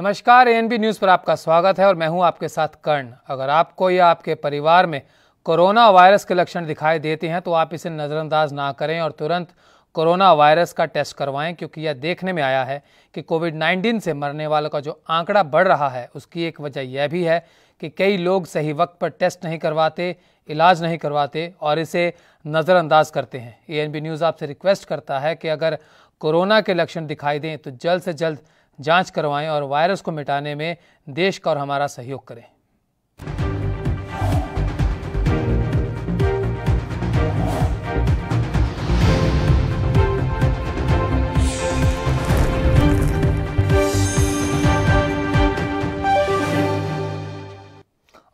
नमस्कार, ANB news पर आपका स्वागत है और मैं हूं आपके साथ कर्ण। अगर आपको या आपके परिवार में कोरोना वायरस के लक्षण दिखाई देते हैं तो आप इसे नज़रअंदाज ना करें और तुरंत कोरोना वायरस का टेस्ट करवाएं, क्योंकि यह देखने में आया है कि कोविड-19 से मरने वालों का जो आंकड़ा बढ़ रहा है उसकी एक वजह यह भी है कि कई लोग सही वक्त पर टेस्ट नहीं करवाते, इलाज नहीं करवाते और इसे नज़रअंदाज करते हैं। एएनबी न्यूज़ आपसे रिक्वेस्ट करता है कि अगर कोरोना के लक्षण दिखाई दें तो जल्द से जल्द जांच करवाएं और वायरस को मिटाने में देश का और हमारा सहयोग करें।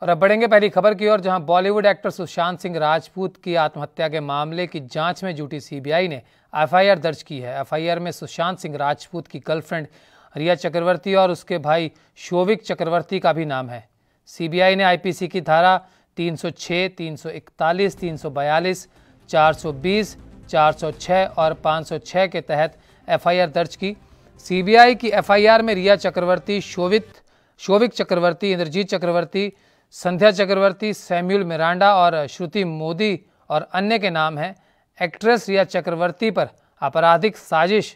और अब बढ़ेंगे पहली खबर की ओर, जहां बॉलीवुड एक्टर सुशांत सिंह राजपूत की आत्महत्या के मामले की जांच में जुटी सीबीआई ने एफआईआर दर्ज की है। एफआईआर में सुशांत सिंह राजपूत की गर्लफ्रेंड रिया चक्रवर्ती और उसके भाई शोविक चक्रवर्ती का भी नाम है। सीबीआई ने आईपीसी की धारा 306, 341, 342, 420, 406 और 506 के तहत एफआईआर दर्ज की। सीबीआई की एफआईआर में रिया चक्रवर्ती, शोविक चक्रवर्ती, इंद्रजीत चक्रवर्ती, संध्या चक्रवर्ती, सैम्यूल मिरांडा और श्रुति मोदी और अन्य के नाम हैं। एक्ट्रेस रिया चक्रवर्ती पर आपराधिक साजिश,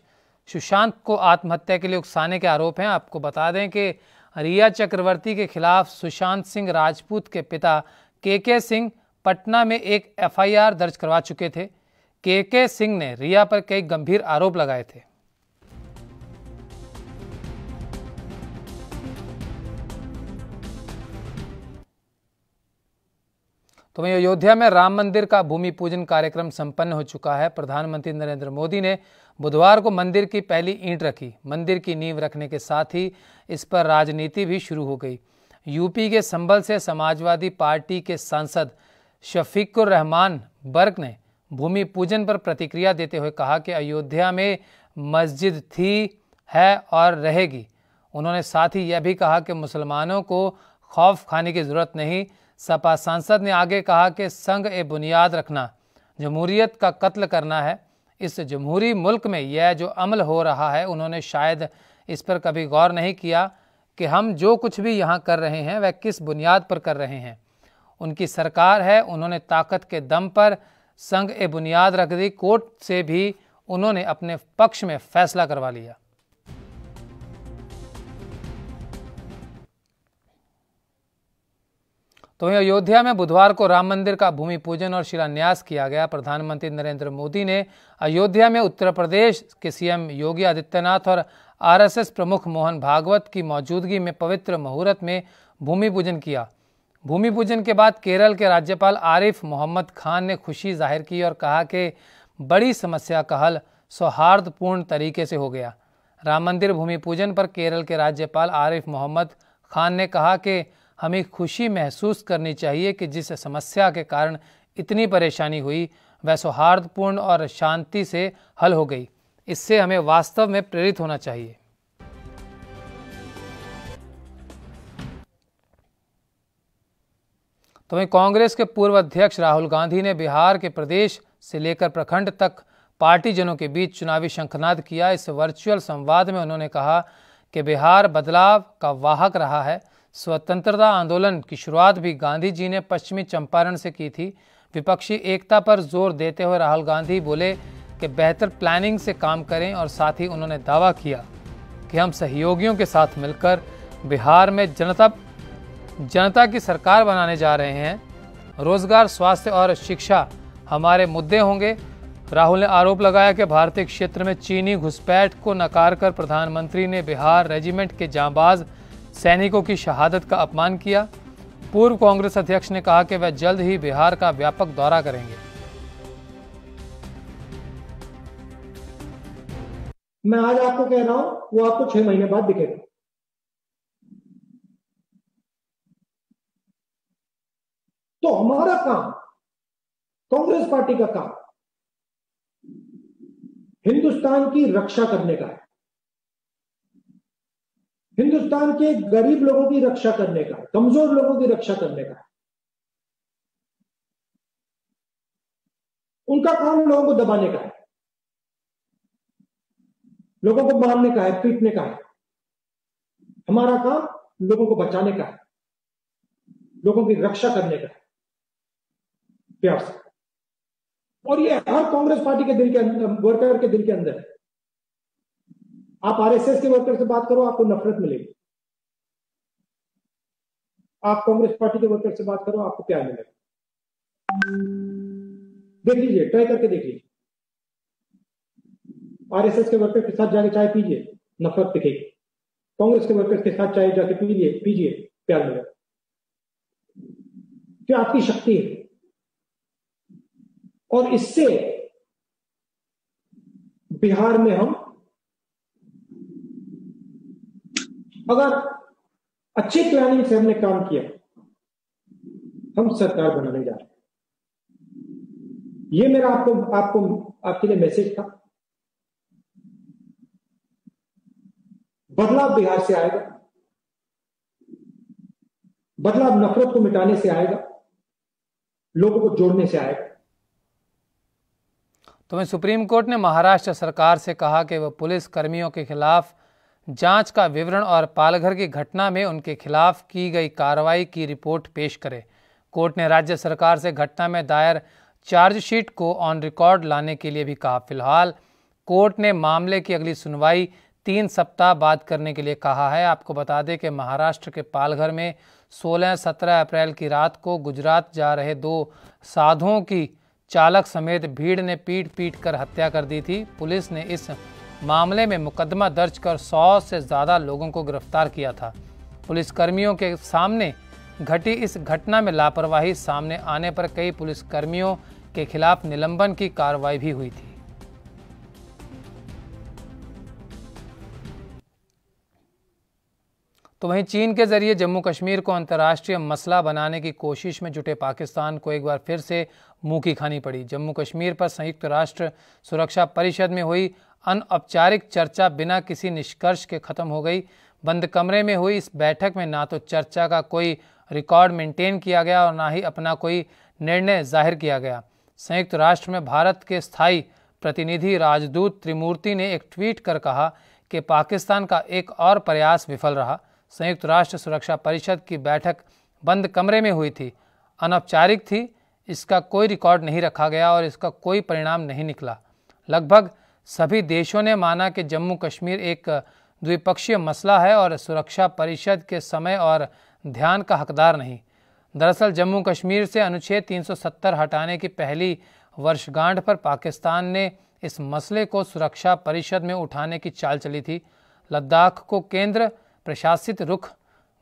सुशांत को आत्महत्या के लिए उकसाने के आरोप हैं। आपको बता दें कि रिया चक्रवर्ती के खिलाफ सुशांत सिंह राजपूत के पिता के सिंह पटना में एक एफआईआर दर्ज करवा चुके थे। के सिंह ने रिया पर कई गंभीर आरोप लगाए थे। तो वहीं अयोध्या में राम मंदिर का भूमि पूजन कार्यक्रम संपन्न हो चुका है। प्रधानमंत्री नरेंद्र मोदी ने बुधवार को मंदिर की पहली ईंट रखी। मंदिर की नींव रखने के साथ ही इस पर राजनीति भी शुरू हो गई। यूपी के संभल से समाजवादी पार्टी के सांसद शफीकुर रहमान बर्क ने भूमि पूजन पर प्रतिक्रिया देते हुए कहा कि अयोध्या में मस्जिद थी, है और रहेगी। उन्होंने साथ ही यह भी कहा कि मुसलमानों को खौफ खाने की जरूरत नहीं। सपा सांसद ने आगे कहा कि संघ ए बुनियाद रखना जमहूरियत का कत्ल करना है। इस जमहूरी मुल्क में यह जो अमल हो रहा है, उन्होंने शायद इस पर कभी गौर नहीं किया कि हम जो कुछ भी यहाँ कर रहे हैं वह किस बुनियाद पर कर रहे हैं। उनकी सरकार है, उन्होंने ताकत के दम पर संघ ए बुनियाद रख दी। कोर्ट से भी उन्होंने अपने पक्ष में फैसला करवा लिया। तो वहीं अयोध्या में बुधवार को राम मंदिर का भूमि पूजन और शिलान्यास किया गया। प्रधानमंत्री नरेंद्र मोदी ने अयोध्या में उत्तर प्रदेश के सीएम योगी आदित्यनाथ और आरएसएस प्रमुख मोहन भागवत की मौजूदगी में पवित्र मुहूर्त में भूमि पूजन किया। भूमि पूजन के बाद केरल के राज्यपाल आरिफ मोहम्मद खान ने खुशी जाहिर की और कहा कि बड़ी समस्या का हल सौहार्दपूर्ण तरीके से हो गया। राम मंदिर भूमि पूजन पर केरल के राज्यपाल आरिफ मोहम्मद खान ने कहा कि हमें खुशी महसूस करनी चाहिए कि जिस समस्या के कारण इतनी परेशानी हुई वह सौहार्दपूर्ण और शांति से हल हो गई। इससे हमें वास्तव में प्रेरित होना चाहिए। तो वहीं कांग्रेस के पूर्व अध्यक्ष राहुल गांधी ने बिहार के प्रदेश से लेकर प्रखंड तक पार्टीजनों के बीच चुनावी शंखनाद किया। इस वर्चुअल संवाद में उन्होंने कहा कि बिहार बदलाव का वाहक रहा है। स्वतंत्रता आंदोलन की शुरुआत भी गांधी जी ने पश्चिमी चंपारण से की थी। विपक्षी एकता पर जोर देते हुए राहुल गांधी बोले कि बेहतर प्लानिंग से काम करें और साथ ही उन्होंने दावा किया कि हम सहयोगियों के साथ मिलकर बिहार में जनता की सरकार बनाने जा रहे हैं। रोजगार, स्वास्थ्य और शिक्षा हमारे मुद्दे होंगे। राहुल ने आरोप लगाया कि भारतीय क्षेत्र में चीनी घुसपैठ को नकार कर प्रधानमंत्री ने बिहार रेजिमेंट के जांबाज सैनिकों की शहादत का अपमान किया। पूर्व कांग्रेस अध्यक्ष ने कहा कि वह जल्द ही बिहार का व्यापक दौरा करेंगे। मैं आज आपको कह रहा हूं, वो आपको 6 महीने बाद दिखेगा। तो हमारा काम, कांग्रेस पार्टी का काम हिंदुस्तान की रक्षा करने का है, हिंदुस्तान के गरीब लोगों की रक्षा करने का, कमजोर लोगों की रक्षा करने का है। उनका काम लोगों को दबाने का है, लोगों को मारने का है, पीटने का है। हमारा काम लोगों को बचाने का है, लोगों की रक्षा करने का है, प्यार से। और ये हर कांग्रेस पार्टी के दिल के अंदर, वर्कर के दिल के अंदर है। आप आरएसएस के वर्कर से बात करो, आपको नफरत मिलेगी। आप कांग्रेस पार्टी के वर्कर से बात करो, आपको प्यार मिलेगा। देख लीजिए, ट्राई करके देख लीजिए। आरएसएस के वर्कर के साथ जाके चाय पीजिए, नफरत दिखेगी। कांग्रेस के वर्कर के साथ चाय जाके पीजिए, प्यार मिलेगा। क्या आपकी शक्ति है। और इससे बिहार में हम अगर अच्छे प्लानिंग से हमने काम किया, हम सरकार बनाने जा रहे हैं। ये मेरा आपके लिए मैसेज था। बदलाव बिहार से आएगा, बदलाव नफरत को मिटाने से आएगा, लोगों को जोड़ने से आएगा। तो वहीं सुप्रीम कोर्ट ने महाराष्ट्र सरकार से कहा कि वह पुलिस कर्मियों के खिलाफ जांच का विवरण और पालघर की घटना में उनके खिलाफ की गई कार्रवाई की रिपोर्ट पेश करे। कोर्ट ने राज्य सरकार से घटना में दायर चार्जशीट को ऑन रिकॉर्ड लाने के लिए भी कहा। फिलहाल कोर्ट ने मामले की अगली सुनवाई 3 सप्ताह बाद करने के लिए कहा है। आपको बता दें कि महाराष्ट्र के पालघर में 16-17 अप्रैल की रात को गुजरात जा रहे 2 साधुओं की चालक समेत भीड़ ने पीट कर हत्या कर दी थी। पुलिस ने इस मामले में मुकदमा दर्ज कर 100 से ज़्यादा लोगों को गिरफ्तार किया था। पुलिसकर्मियों के सामने घटी इस घटना में लापरवाही सामने आने पर कई पुलिसकर्मियों के खिलाफ निलंबन की कार्रवाई भी हुई थी। तो वहीं चीन के जरिए जम्मू कश्मीर को अंतर्राष्ट्रीय मसला बनाने की कोशिश में जुटे पाकिस्तान को एक बार फिर से मुंह की खानी पड़ी। जम्मू कश्मीर पर संयुक्त राष्ट्र सुरक्षा परिषद में हुई अनौपचारिक चर्चा बिना किसी निष्कर्ष के खत्म हो गई। बंद कमरे में हुई इस बैठक में ना तो चर्चा का कोई रिकॉर्ड मेंटेन किया गया और ना ही अपना कोई निर्णय जाहिर किया गया। संयुक्त राष्ट्र में भारत के स्थायी प्रतिनिधि राजदूत त्रिमूर्ति ने एक ट्वीट कर कहा कि पाकिस्तान का एक और प्रयास विफल रहा। संयुक्त राष्ट्र सुरक्षा परिषद की बैठक बंद कमरे में हुई थी, अनौपचारिक थी, इसका कोई रिकॉर्ड नहीं रखा गया और इसका कोई परिणाम नहीं निकला। लगभग सभी देशों ने माना कि जम्मू कश्मीर एक द्विपक्षीय मसला है और सुरक्षा परिषद के समय और ध्यान का हकदार नहीं। दरअसल जम्मू कश्मीर से अनुच्छेद 370 हटाने की पहली वर्षगांठ पर पाकिस्तान ने इस मसले को सुरक्षा परिषद में उठाने की चाल चली थी। लद्दाख को केंद्र प्रशासित रुख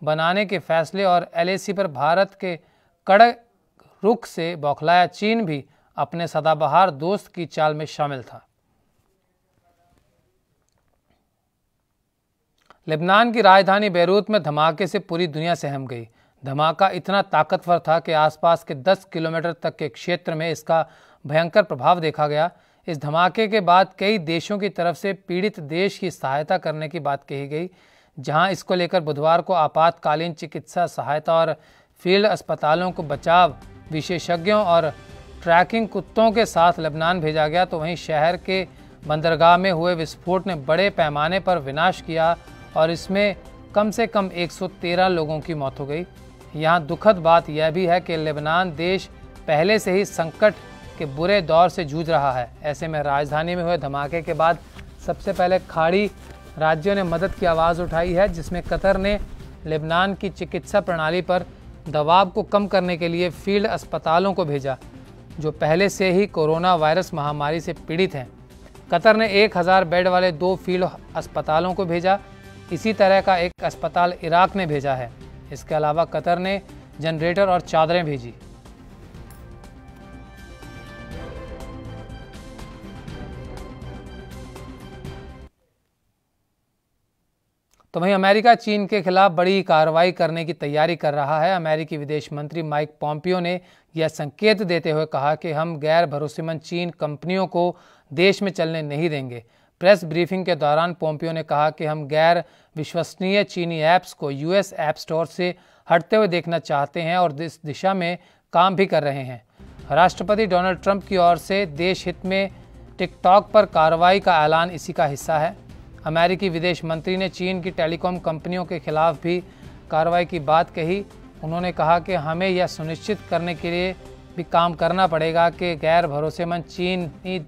बनाने के फैसले और LAC पर भारत के कड़क रुख से बौखलाया चीन भी अपने सदाबहार दोस्त की चाल में शामिल था। लेबनान की राजधानी बैरूत में धमाके से पूरी दुनिया सहम गई। धमाका इतना ताकतवर था कि आसपास के 10 किलोमीटर तक के क्षेत्र में इसका भयंकर प्रभाव देखा गया। इस धमाके के बाद कई देशों की तरफ से पीड़ित देश की सहायता करने की बात कही गई, जहां इसको लेकर बुधवार को आपातकालीन चिकित्सा सहायता और फील्ड अस्पतालों को बचाव विशेषज्ञों और ट्रैकिंग कुत्तों के साथ लेबनान भेजा गया। तो वहीं शहर के बंदरगाह में हुए विस्फोट ने बड़े पैमाने पर विनाश किया और इसमें कम से कम 113 लोगों की मौत हो गई। यहाँ दुखद बात यह भी है कि लेबनान देश पहले से ही संकट के बुरे दौर से जूझ रहा है। ऐसे में राजधानी में हुए धमाके के बाद सबसे पहले खाड़ी राज्यों ने मदद की आवाज़ उठाई है, जिसमें कतर ने लेबनान की चिकित्सा प्रणाली पर दबाव को कम करने के लिए फील्ड अस्पतालों को भेजा, जो पहले से ही कोरोना वायरस महामारी से पीड़ित हैं। कतर ने 1000 बेड वाले 2 फील्ड अस्पतालों को भेजा। इसी तरह का एक अस्पताल इराक ने भेजा है। इसके अलावा कतर ने जनरेटर और चादरें भेजी। तो वहीं अमेरिका चीन के खिलाफ बड़ी कार्रवाई करने की तैयारी कर रहा है। अमेरिकी विदेश मंत्री माइक पॉम्पियो ने यह संकेत देते हुए कहा कि हम गैर भरोसेमंद चीन कंपनियों को देश में चलने नहीं देंगे। प्रेस ब्रीफिंग के दौरान पोम्पियो ने कहा कि हम गैर विश्वसनीय चीनी ऐप्स को US ऐप स्टोर से हटते हुए देखना चाहते हैं और इस दिशा में काम भी कर रहे हैं। राष्ट्रपति डोनाल्ड ट्रंप की ओर से देश हित में टिकटॉक पर कार्रवाई का ऐलान इसी का हिस्सा है। अमेरिकी विदेश मंत्री ने चीन की टेलीकॉम कंपनियों के खिलाफ भी कार्रवाई की बात कही। उन्होंने कहा कि हमें यह सुनिश्चित करने के लिए भी काम करना पड़ेगा कि गैर भरोसेमंद चीनी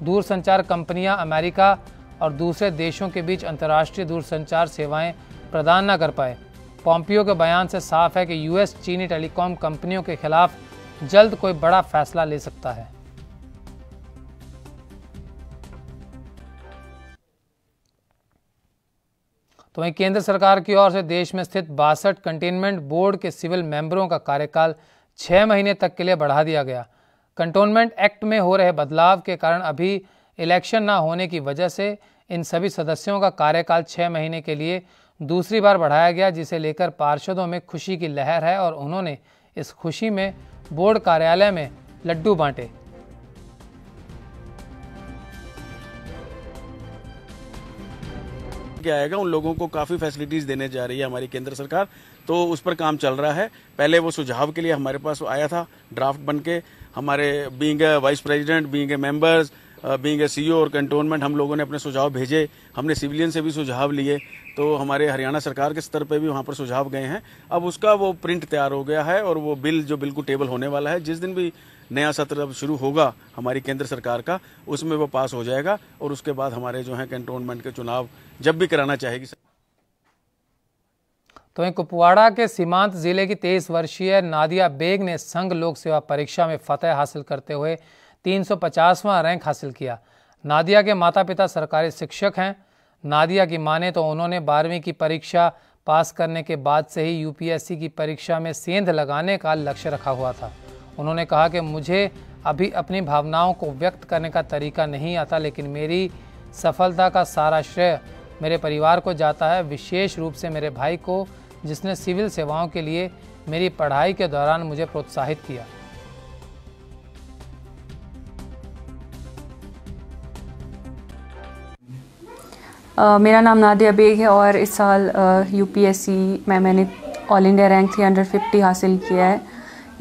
दूरसंचार कंपनियां अमेरिका और दूसरे देशों के बीच अंतर्राष्ट्रीय दूरसंचार सेवाएं प्रदान न कर पाए। पोम्पियो के बयान से साफ है कि यूएस चीनी टेलीकॉम कंपनियों के खिलाफ जल्द कोई बड़ा फैसला ले सकता है। तो वहीं केंद्र सरकार की ओर से देश में स्थित 62 कंटेनमेंट बोर्ड के सिविल मेंबरों का कार्यकाल 6 महीने तक के लिए बढ़ा दिया गया। कंटोनमेंट एक्ट में हो रहे बदलाव के कारण अभी इलेक्शन न होने की वजह से इन सभी सदस्यों का कार्यकाल 6 महीने के लिए दूसरी बार बढ़ाया गया, जिसे लेकर पार्षदों में खुशी की लहर है और उन्होंने इस खुशी में बोर्ड कार्यालय में लड्डू बांटे। क्या आएगा, उन लोगों को काफ़ी फैसिलिटीज़ देने जा रही है हमारी केंद्र सरकार, तो उस पर काम चल रहा है। पहले वो सुझाव के लिए हमारे पास आया था ड्राफ्ट बन के, हमारे being a vice president, being a members, being a CEO और कंटोनमेंट, हम लोगों ने अपने सुझाव भेजे। हमने सिविलियन से भी सुझाव लिए, तो हमारे हरियाणा सरकार के स्तर पे भी वहाँ पर सुझाव गए हैं। अब उसका वो प्रिंट तैयार हो गया है और वो बिल जो बिल्कुल टेबल होने वाला है, जिस दिन भी नया सत्र अब शुरू होगा हमारी केंद्र सरकार का, उसमें वो पास हो जाएगा और उसके बाद हमारे जो है कंटोनमेंट के चुनाव जब भी कराना चाहेगी। तो वहीं कुपवाड़ा के सीमांत जिले की 23 वर्षीय नादिया बेग ने संघ लोक सेवा परीक्षा में फतह हासिल करते हुए 350वां रैंक हासिल किया। नादिया के माता पिता सरकारी शिक्षक हैं। नादिया की माने तो उन्होंने 12वीं की परीक्षा पास करने के बाद से ही यूपीएससी की परीक्षा में सेंध लगाने का लक्ष्य रखा हुआ था। उन्होंने कहा कि मुझे अभी अपनी भावनाओं को व्यक्त करने का तरीका नहीं आता, लेकिन मेरी सफलता का सारा श्रेय मेरे परिवार को जाता है, विशेष रूप से मेरे भाई को, जिसने सिविल सेवाओं के लिए मेरी पढ़ाई के दौरान मुझे प्रोत्साहित किया। मेरा नाम नादिया बेग है और इस साल यूपीएससी में मैंने ऑल इंडिया रैंक 350 हासिल किया है।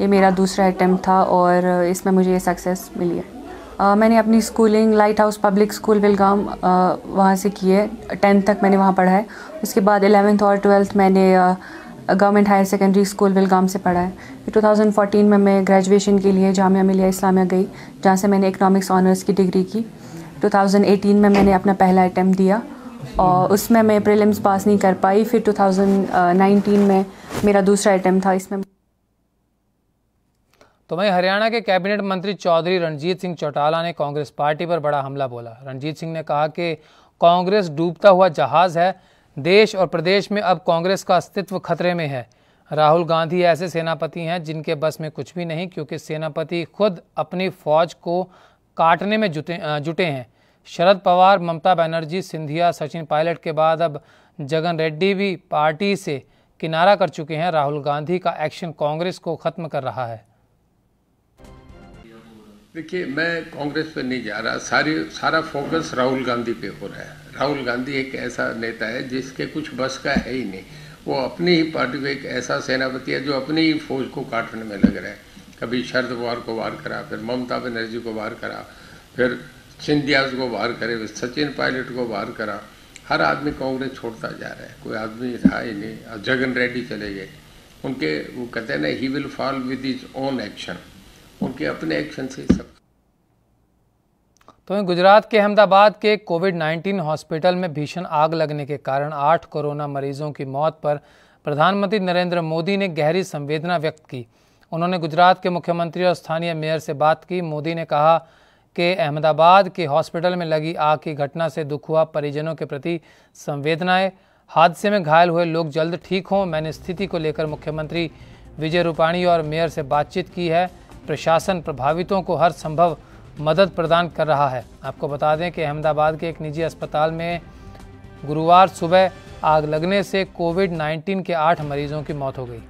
ये मेरा दूसरा अटेम्प्ट था और इसमें मुझे ये सक्सेस मिली है। मैंने अपनी schooling Light House Public School Belgaum वहाँ से की है। 10th तक मैंने वहाँ पढ़ा है। उसके बाद 11th और 12th मैंने government higher secondary school Vilgam से पढ़ा है। 2014 में मैं ग्रेजुएशन के लिए जामिया मिलिया इस्लामिया गई, जहाँ से मैंने इकनॉमिक्स ऑनर्स की डिग्री की। 2018 में मैंने अपना पहला अटेम्प्ट दिया और उसमें मैं प्रीलिम्स पास नहीं कर पाई। फिर 2019 में मेरा दूसरा अटेम्प्ट था। इसमें तो वहीं हरियाणा के कैबिनेट मंत्री चौधरी रणजीत सिंह चौटाला ने कांग्रेस पार्टी पर बड़ा हमला बोला। रणजीत सिंह ने कहा कि कांग्रेस डूबता हुआ जहाज है। देश और प्रदेश में अब कांग्रेस का अस्तित्व खतरे में है। राहुल गांधी ऐसे सेनापति हैं जिनके बस में कुछ भी नहीं, क्योंकि सेनापति खुद अपनी फौज को काटने में जुटे हैं। शरद पवार, ममता बनर्जी, सिंधिया, सचिन पायलट के बाद अब जगन रेड्डी भी पार्टी से किनारा कर चुके हैं। राहुल गांधी का एक्शन कांग्रेस को खत्म कर रहा है। देखिए, मैं कांग्रेस पे नहीं जा रहा, सारा फोकस राहुल गांधी पे हो रहा है। राहुल गांधी एक ऐसा नेता है जिसके कुछ बस का है ही नहीं। वो अपनी ही पार्टी को एक ऐसा सेनापति है जो अपनी ही फौज को काटने में लग रहा है। कभी शरद पवार को वार करा, फिर ममता बनर्जी को वार करा, फिर सिंधिया को वार करे, फिर सचिन पायलट को वार करा। हर आदमी कांग्रेस छोड़ता जा रहा है, कोई आदमी रहा ही नहीं। और जगन रेड्डी चले गए, उनके वो कहते हैं ना, he will fall with his own action, उनके अपने एक्शन से सब। तो गुजरात के अहमदाबाद के कोविड-19 हॉस्पिटल में भीषण आग लगने के कारण 8 कोरोना मरीजों की मौत पर प्रधानमंत्री नरेंद्र मोदी ने गहरी संवेदना व्यक्त की। उन्होंने गुजरात के मुख्यमंत्री और स्थानीय मेयर से बात की। मोदी ने कहा कि अहमदाबाद के हॉस्पिटल में लगी आग की घटना से दुख हुआ, परिजनों के प्रति संवेदनाएं। हादसे में घायल हुए लोग जल्द ठीक हों। मैंने स्थिति को लेकर मुख्यमंत्री विजय रूपाणी और मेयर से बातचीत की है। प्रशासन प्रभावितों को हर संभव मदद प्रदान कर रहा है। आपको बता दें कि अहमदाबाद के एक निजी अस्पताल में गुरुवार सुबह आग लगने से कोविड-19 के 8 मरीजों की मौत हो गई।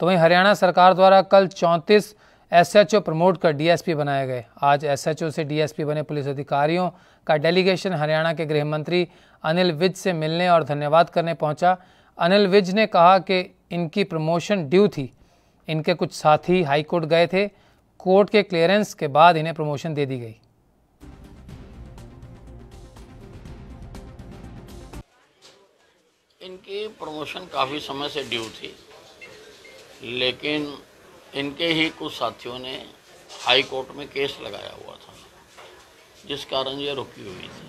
तो वहीं हरियाणा सरकार द्वारा कल 34 एसएचओ प्रमोट कर डीएसपी बनाए गए। आज एसएचओ से डीएसपी बने पुलिस अधिकारियों का डेलीगेशन हरियाणा के गृह मंत्री अनिल विज से मिलने और धन्यवाद करने पहुंचा। अनिल विज ने कहा कि इनकी प्रमोशन ड्यू थी। इनके कुछ साथी हाईकोर्ट गए थे। कोर्ट के क्लियरेंस के बाद इन्हें प्रमोशन दे दी गई। इनकी प्रमोशन काफ़ी समय से ड्यू थी, लेकिन इनके ही कुछ साथियों ने हाई कोर्ट में केस लगाया हुआ था, जिस कारण ये रुकी हुई थी।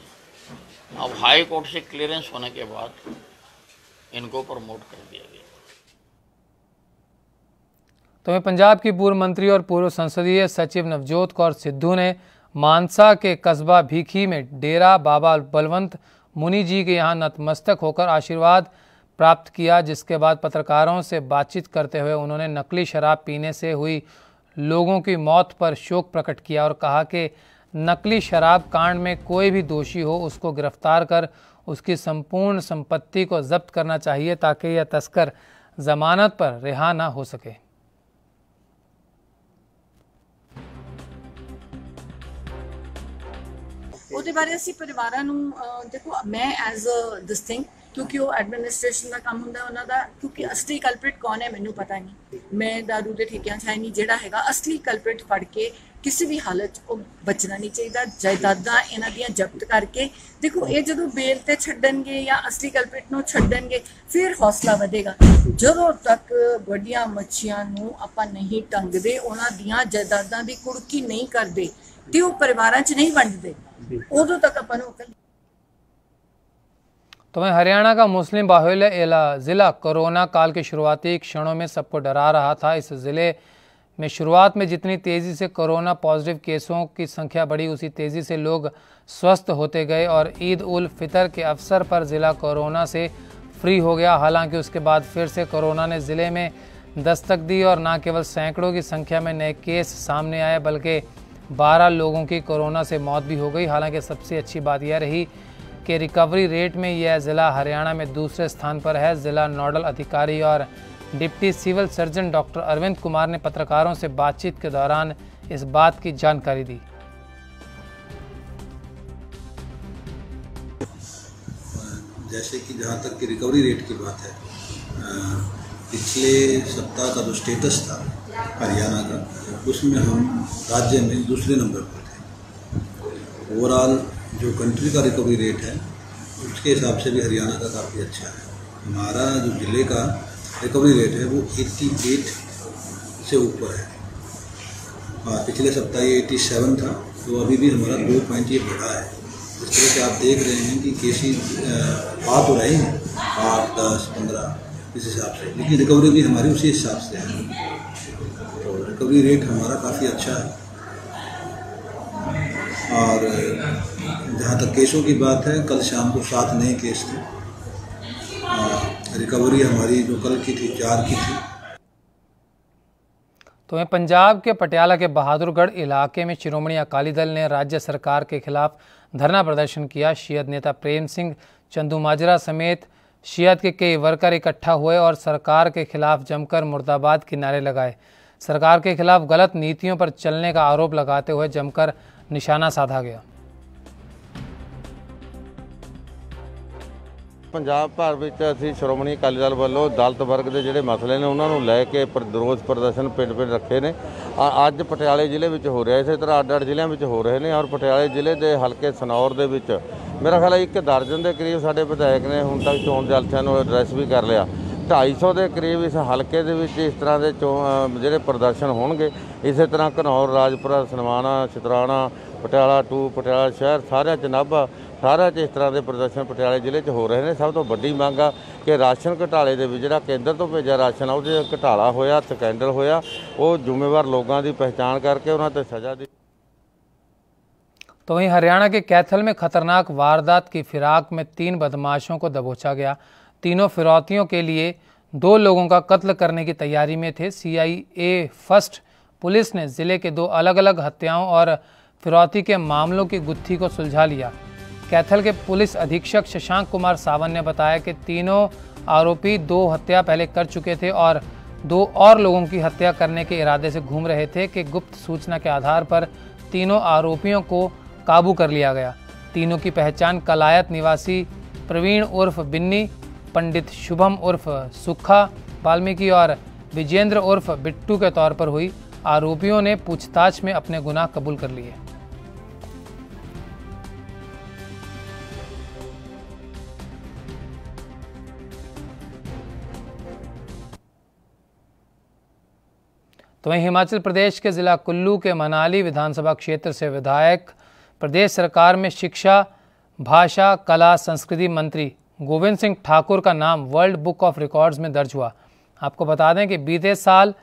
अब हाई कोर्ट से क्लियरेंस होने के बाद इनको प्रमोट कर दिया गया। तो वहीं पंजाब की पूर्व मंत्री और पूर्व संसदीय सचिव नवजोत कौर सिद्धू ने मानसा के कस्बा भीखी में डेरा बाबा बलवंत मुनि जी के यहाँ नतमस्तक होकर आशीर्वाद प्राप्त किया, जिसके बाद पत्रकारों से बातचीत करते हुए उन्होंने नकली शराब पीने से हुई लोगों की मौत पर शोक प्रकट किया और कहा कि नकली शराब कांड में कोई भी दोषी हो उसको गिरफ्तार कर उसकी संपूर्ण संपत्ति को जब्त करना चाहिए ताकि यह तस्कर जमानत पर रिहा न हो सके। ਉਹਦੇ ਬਾਰੇ ਅਸੀਂ ਪਰਿਵਾਰਾਂ ਨੂੰ ਦੇਖੋ, ਮੈਂ ਐਜ਼ ਦਿਸ ਥਿੰਗ, ਕਿਉਂਕਿ ਉਹ ਐਡਮਿਨਿਸਟ੍ਰੇਸ਼ਨ ਦਾ ਕੰਮ ਹੁੰਦਾ ਉਹਨਾਂ ਦਾ, ਕਿਉਂਕਿ ਅਸਲੀ ਕਲਪ੍ਰਿਟ ਕੌਣ ਹੈ ਮੈਨੂੰ ਪਤਾ ਨਹੀਂ। ਮੈਂ ਦਾਰੂ ਦੇ ਠੇਕਿਆਂ 'ਚ ਹੈ ਨਹੀਂ, ਜਿਹੜਾ ਹੈਗਾ ਅਸਲੀ ਕਲਪ੍ਰਿਟ ਫੜ ਕੇ ਕਿਸੇ ਵੀ ਹਾਲਤ 'ਚ ਉਹ ਬਚਣਾ ਨਹੀਂ ਚਾਹੀਦਾ। ਜਾਇਦਾਦਾਂ ਇਹਨਾਂ ਦੀਆਂ ਜ਼ਬਤ ਕਰਕੇ ਦੇਖੋ, ਇਹ ਜਦੋਂ ਬੇਲ ਤੇ ਛੱਡਣਗੇ ਜਾਂ ਅਸਲੀ ਕਲਪ੍ਰਿਟ ਨੂੰ ਛੱਡਣਗੇ ਫਿਰ ਹੌਸਲਾ ਵਧੇਗਾ। ਜਦੋਂ ਤੱਕ ਵੱਡੀਆਂ ਮੱਛੀਆਂ ਨੂੰ ਆਪਾਂ ਨਹੀਂ ਟੰਗਦੇ, ਉਹਨਾਂ ਦੀਆਂ ਜਾਇਦਾਦਾਂ ਦੀ ਕੁੜਕੀ ਨਹੀਂ ਕਰਦੇ ਤੇ ਉਹ ਪਰਿਵਾਰਾਂ 'ਚ नहीं ਵੰਡਦੇ, उदों तक अपन। तो वहीं हरियाणा का मुस्लिम बाहुल्य जिला कोरोना काल के शुरुआती क्षणों में सबको डरा रहा था। इस जिले में शुरुआत में जितनी तेज़ी से कोरोना पॉजिटिव केसों की संख्या बढ़ी, उसी तेज़ी से लोग स्वस्थ होते गए और ईद उल फितर के अवसर पर ज़िला कोरोना से फ्री हो गया। हालांकि उसके बाद फिर से कोरोना ने ज़िले में दस्तक दी और न केवल सैकड़ों की संख्या में नए केस सामने आए बल्कि 12 लोगों की कोरोना से मौत भी हो गई। हालांकि सबसे अच्छी बात यह रही कि रिकवरी रेट में यह ज़िला हरियाणा में दूसरे स्थान पर है। ज़िला नोडल अधिकारी और deputy civil surgeon doctor Arvind Kumar ने पत्रकारों से बातचीत के दौरान इस बात की जानकारी दी। जैसे कि जहाँ तक कि रिकवरी रेट की बात है, पिछले सप्ताह का जो स्टेटस था हरियाणा का, उसमें हम राज्य में दूसरे नंबर पर थे। ओवरऑल जो कंट्री का रिकवरी रेट है उसके हिसाब से भी हरियाणा का काफ़ी अच्छा है। हमारा जो ज़िले का रिकवरी रेट है वो 88 से ऊपर है और पिछले सप्ताह ये 87 था, तो अभी भी हमारा 2 पॉइंट ये बढ़ा है। इस तरह से आप देख रहे हैं कि केसेस आ तो रहे हैं 8, 10, 15 इस हिसाब से, लेकिन रिकवरी भी हमारी उसी हिसाब से है। तो रिकवरी रेट हमारा काफ़ी अच्छा है। और जहाँ तक केसों की बात है, कल शाम को 7 नए केस थे। रिकवरी हमारी जो कल की थी 4 की थी। तो पंजाब के पटियाला के बहादुरगढ़ इलाके में शिरोमणि अकाली दल ने राज्य सरकार के खिलाफ धरना प्रदर्शन किया। शियद नेता प्रेम सिंह चंदूमाजरा समेत शियद के कई वर्कर इकट्ठा हुए और सरकार के खिलाफ जमकर मुर्दाबाद के नारे लगाए। सरकार के खिलाफ गलत नीतियों पर चलने का आरोप लगाते हुए जमकर निशाना साधा गया। ਪੰਜਾਬ ਭਰ ਵਿੱਚ ਅਸੀਂ ਸ਼੍ਰੋਮਣੀ ਅਕਾਲੀ ਦਲ ਵੱਲੋਂ ਦਲਿਤ ਵਰਗ ਦੇ ਜਿਹੜੇ ਮਸਲੇ ਨੇ ਉਹਨਾਂ ਨੂੰ ਲੈ ਕੇ ਰੋਸ ਪ੍ਰਦਰਸ਼ਨ ਪਿੰਡ-ਪਿੰਡ ਰੱਖੇ ਨੇ। ਅੱਜ ਪਟਿਆਲੇ ਜ਼ਿਲ੍ਹੇ ਵਿੱਚ ਹੋ ਰਿਹਾ, ਇਸੇ ਤਰ੍ਹਾਂ ਅੱਡ-ਅੱਡ ਜ਼ਿਲ੍ਹਿਆਂ ਵਿੱਚ ਹੋ ਰਹੇ ਨੇ ਔਰ ਪਟਿਆਲੇ ਜ਼ਿਲ੍ਹੇ ਦੇ ਹਲਕੇ ਸਨੌਰ ਦੇ ਵਿੱਚ ਮੇਰਾ ਖਿਆਲ ਹੈ 1 ਦਰਜਨ ਦੇ ਕਰੀਬ ਸਾਡੇ ਵਿਧਾਇਕ ਨੇ ਹੁਣ ਤੱਕ ਚੋਣ ਜਲਸਿਆਂ ਨੂੰ ਐਡਰੈਸ ਵੀ ਕਰ ਲਿਆ। 250 ਦੇ ਕਰੀਬ ਇਸ ਹਲਕੇ ਦੇ ਵਿੱਚ ਇਸ ਤਰ੍ਹਾਂ ਦੇ ਜਿਹੜੇ ਪ੍ਰਦਰਸ਼ਨ ਹੋਣਗੇ। ਇਸੇ ਤਰ੍ਹਾਂ ਘਨੌਰ, ਰਾਜਪੁਰਾ, ਸਨਮਾਣਾ, ਸ਼ਤਰਾਣਾ, ਪਟਿਆਲਾ 2, ਪਟਿਆਲਾ ਸ਼ਹਿਰ ਸਾਰਿਆਂ 'ਚ ਨਾਭਾ ਸਾਰਿਆਂ 'ਚ ਇਸ ਤਰ੍ਹਾਂ ਦੇ ਪ੍ਰਦਰਸ਼ਨ ਪਟਿਆਲੇ ਜ਼ਿਲ੍ਹੇ 'ਚ ਹੋ ਰਹੇ ਨੇ। ਸਭ ਤੋਂ ਵੱਡੀ ਮੰਗ ਆ ਕਿ ਰਾਸ਼ਨ ਘਟਾਲੇ ਦੇ ਵਿੱਚ ਜਿਹੜਾ ਕੇਂਦਰ ਤੋਂ ਭੇਜਿਆ ਰਾਸ਼ਨ ਆ ਉਹਦੇ ਘਟਾਲਾ ਹੋਇਆ, ਸਕੈਂਡਲ ਹੋਇਆ, ਉਹ ਜ਼ਿੰਮੇਵਾਰ ਲੋਕਾਂ ਦੀ ਪਹਿਚਾਣ करके ਉਹਨਾਂ ਤੇ सज़ा दी। तो वहीं हरियाणा के कैथल में खतरनाक वारदात की फिराक में 3 बदमाशों को दबोचा गया। तीनों फिरौतियों के लिए 2 लोगों का कत्ल करने की तैयारी में थे। CIA फर्स्ट पुलिस ने जिले के 2 अलग अलग हत्याओं और फिरौती के मामलों की गुत्थी को सुलझा लिया। कैथल के पुलिस अधीक्षक शशांक कुमार सावन ने बताया कि तीनों आरोपी 2 हत्या पहले कर चुके थे और 2 और लोगों की हत्या करने के इरादे से घूम रहे थे कि गुप्त सूचना के आधार पर तीनों आरोपियों को काबू कर लिया गया। तीनों की पहचान कलायत निवासी प्रवीण उर्फ बिन्नी, पंडित शुभम उर्फ सुखा वाल्मीकि और विजेंद्र उर्फ बिट्टू के तौर पर हुई। आरोपियों ने पूछताछ में अपने गुनाह कबूल कर लिए। तो वहीं हिमाचल प्रदेश के जिला कुल्लू के मनाली विधानसभा क्षेत्र से विधायक प्रदेश सरकार में शिक्षा, भाषा, कला, संस्कृति मंत्री गोविंद सिंह ठाकुर का नाम वर्ल्ड बुक ऑफ रिकॉर्ड्स में दर्ज हुआ। आपको बता दें कि बीते साल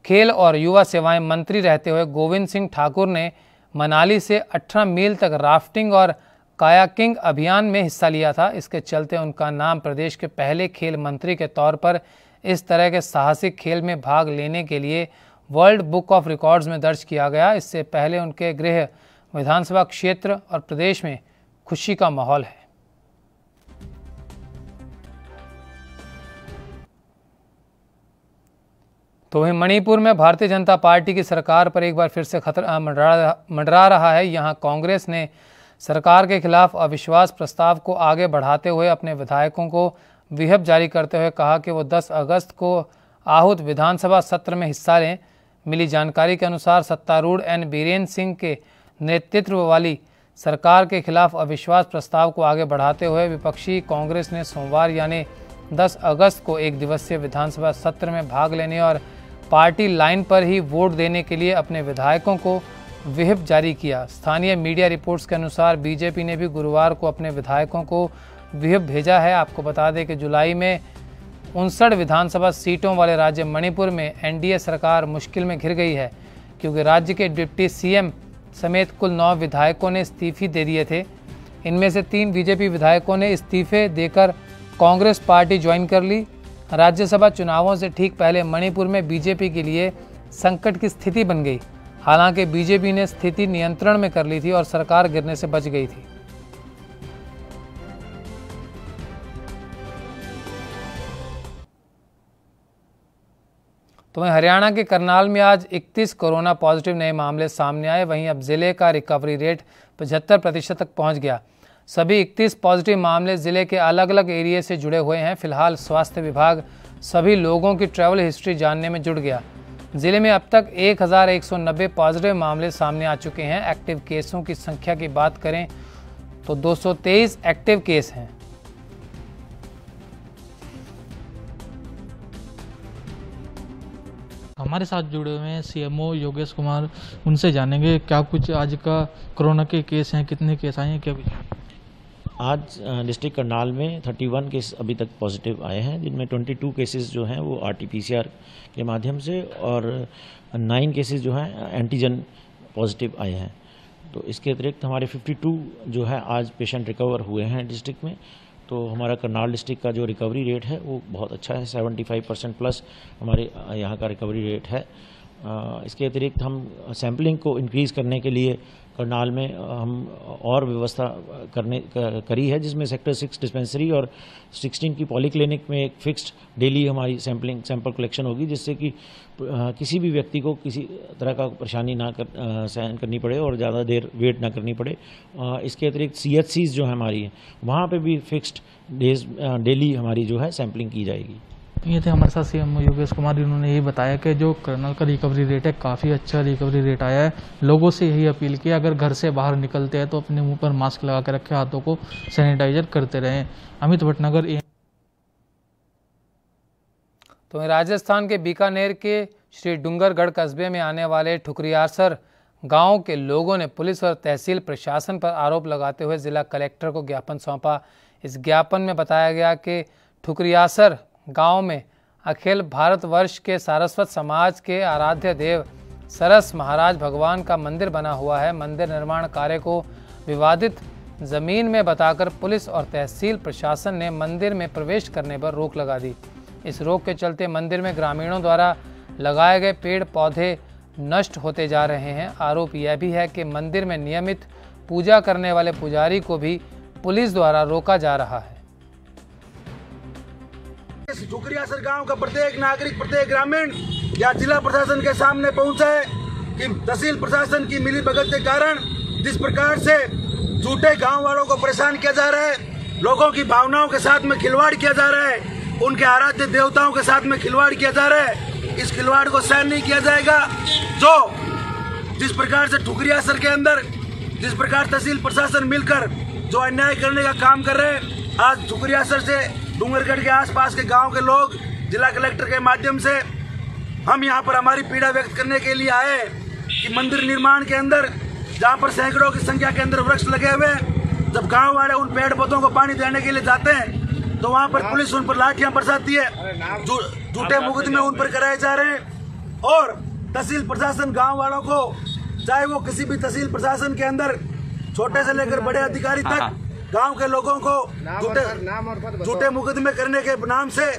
खेल और युवा सेवाएं मंत्री रहते हुए गोविंद सिंह ठाकुर ने मनाली से 18 मील तक राफ्टिंग और कायाकिंग अभियान में हिस्सा लिया था। इसके चलते उनका नाम प्रदेश के पहले खेल मंत्री के तौर पर इस तरह के साहसिक खेल में भाग लेने के लिए वर्ल्ड बुक ऑफ रिकॉर्ड्स में दर्ज किया गया। इससे पहले उनके गृह विधानसभा क्षेत्र और प्रदेश में खुशी का माहौल है। तो वहीं मणिपुर में भारतीय जनता पार्टी की सरकार पर एक बार फिर से खतरा मंडरा रहा है। यहां कांग्रेस ने सरकार के खिलाफ अविश्वास प्रस्ताव को आगे बढ़ाते हुए अपने विधायकों को व्हिप जारी करते हुए कहा कि वो 10 अगस्त को आहूत विधानसभा सत्र में हिस्सा लें। मिली जानकारी के अनुसार सत्तारूढ़ एन बीरेन्द्र सिंह के नेतृत्व वाली सरकार के खिलाफ अविश्वास प्रस्ताव को आगे बढ़ाते हुए विपक्षी कांग्रेस ने सोमवार यानी 10 अगस्त को एक दिवसीय विधानसभा सत्र में भाग लेने और पार्टी लाइन पर ही वोट देने के लिए अपने विधायकों को व्हिप जारी किया। स्थानीय मीडिया रिपोर्ट्स के अनुसार बीजेपी ने भी गुरुवार को अपने विधायकों को व्हिप भेजा है। आपको बता दें कि जुलाई में 59 विधानसभा सीटों वाले राज्य मणिपुर में एनडीए सरकार मुश्किल में घिर गई है, क्योंकि राज्य के डिप्टी सीएम समेत कुल 9 विधायकों ने इस्तीफे दे दिए थे। इनमें से 3 बीजेपी विधायकों ने इस्तीफे देकर कांग्रेस पार्टी ज्वाइन कर ली। राज्यसभा चुनावों से ठीक पहले मणिपुर में बीजेपी के लिए संकट की स्थिति बन गई। हालांकि बीजेपी ने स्थिति नियंत्रण में कर ली थी और सरकार गिरने से बच गई थी। तो वहीं हरियाणा के करनाल में आज 31 कोरोना पॉजिटिव नए मामले सामने आए। वहीं अब जिले का रिकवरी रेट 75% तक पहुंच गया। सभी 31 पॉजिटिव मामले जिले के अलग अलग एरिया से जुड़े हुए हैं। फिलहाल स्वास्थ्य विभाग सभी लोगों की ट्रैवल हिस्ट्री जानने में जुट गया। जिले में अब तक 1190 पॉजिटिव मामले सामने आ चुके हैं। एक्टिव केसों की संख्या की बात करें तो 223 एक्टिव केस हैं। हमारे साथ जुड़े हुए हैं सीएमओ योगेश कुमार, उनसे जानेंगे क्या कुछ आज का कोरोना के केस हैं, कितने केस आए हैं, क्या कुछ। आज डिस्ट्रिक्ट करनाल में 31 केस अभी तक पॉजिटिव आए हैं, जिनमें 22 केसेस जो हैं वो RT-PCR के माध्यम से और 9 केसेस जो हैं एंटीजन पॉजिटिव आए हैं। तो इसके अतिरिक्त हमारे 52 जो है आज पेशेंट रिकवर हुए हैं डिस्ट्रिक्ट में। तो हमारा करनाल डिस्ट्रिक्ट का जो रिकवरी रेट है वो बहुत अच्छा है, 75% प्लस हमारे यहाँ का रिकवरी रेट है। इसके अतिरिक्त हम सैम्पलिंग को इंक्रीज़ करने के लिए करनाल में हम और व्यवस्था करी है, जिसमें सेक्टर 6 डिस्पेंसरी और 16 की पॉलीक्लिनिक में एक फिक्स्ड डेली हमारी सैंपल कलेक्शन होगी, जिससे कि किसी भी व्यक्ति को किसी तरह का परेशानी ना सहन करनी पड़े और ज़्यादा देर वेट ना करनी पड़े। इसके अतिरिक्त CHCs जो है हमारी है, वहाँ पे भी फिक्स्ड डेली हमारी जो है सैम्पलिंग की जाएगी। ये थे हमारे साथ सीएम योगेश कुमार, इन्होंने ये बताया कि जो करनाल का रिकवरी रेट है काफ़ी अच्छा रिकवरी रेट आया है। लोगों से यही अपील की अगर घर से बाहर निकलते हैं तो अपने मुंह पर मास्क लगा के रखें, हाथों को सैनिटाइजर करते रहें। अमित भटनागर। तो राजस्थान के बीकानेर के श्री डूंगरगढ़ कस्बे में आने वाले ठुकरियासर गांव के लोगों ने पुलिस और तहसील प्रशासन पर आरोप लगाते हुए जिला कलेक्टर को ज्ञापन सौंपा। इस ज्ञापन में बताया गया कि ठुकरियासर गांव में अखिल भारतवर्ष के सारस्वत समाज के आराध्य देव सरस महाराज भगवान का मंदिर बना हुआ है। मंदिर निर्माण कार्य को विवादित जमीन में बताकर पुलिस और तहसील प्रशासन ने मंदिर में प्रवेश करने पर रोक लगा दी। इस रोक के चलते मंदिर में ग्रामीणों द्वारा लगाए गए पेड़ पौधे नष्ट होते जा रहे हैं। आरोप यह भी है कि मंदिर में नियमित पूजा करने वाले पुजारी को भी पुलिस द्वारा रोका जा रहा है। ठुकरियासर गांव का प्रत्येक नागरिक, प्रत्येक ग्रामीण या जिला प्रशासन के सामने पहुंचा है कि तहसील प्रशासन की मिलीभगत के कारण जिस प्रकार से झूठे गांव वालों को परेशान किया जा रहा है, लोगों की भावनाओं के साथ में खिलवाड़ किया जा रहा है, उनके आराध्य देवताओं के साथ में खिलवाड़ किया जा रहा है। इस खिलवाड़ को सहन नहीं किया जाएगा। जो जिस प्रकार से ठुकरिया असर के अंदर जिस प्रकार तहसील प्रशासन मिलकर जो अन्याय करने का काम कर रहे हैं, आज ठुकरिया असर से डूंगरगढ़ के आसपास के गांव के लोग जिला कलेक्टर के माध्यम से हम यहां पर हमारी पीड़ा व्यक्त करने के लिए आए कि मंदिर निर्माण के अंदर जहां पर सैकड़ों की संख्या के अंदर वृक्ष लगे हुए हैं, जब गांव वाले उन पेड़ पौधों को पानी देने के लिए जाते हैं तो वहां पर पुलिस उन पर लाठियां बरसाती है, झूठे मुकदमे उन पर कराए जा रहे हैं। और तहसील प्रशासन गांव वालों को, चाहे वो किसी भी तहसील प्रशासन के अंदर छोटे से लेकर बड़े अधिकारी तक, गांव के लोगों को झूठे मुकदमे करने के नाम से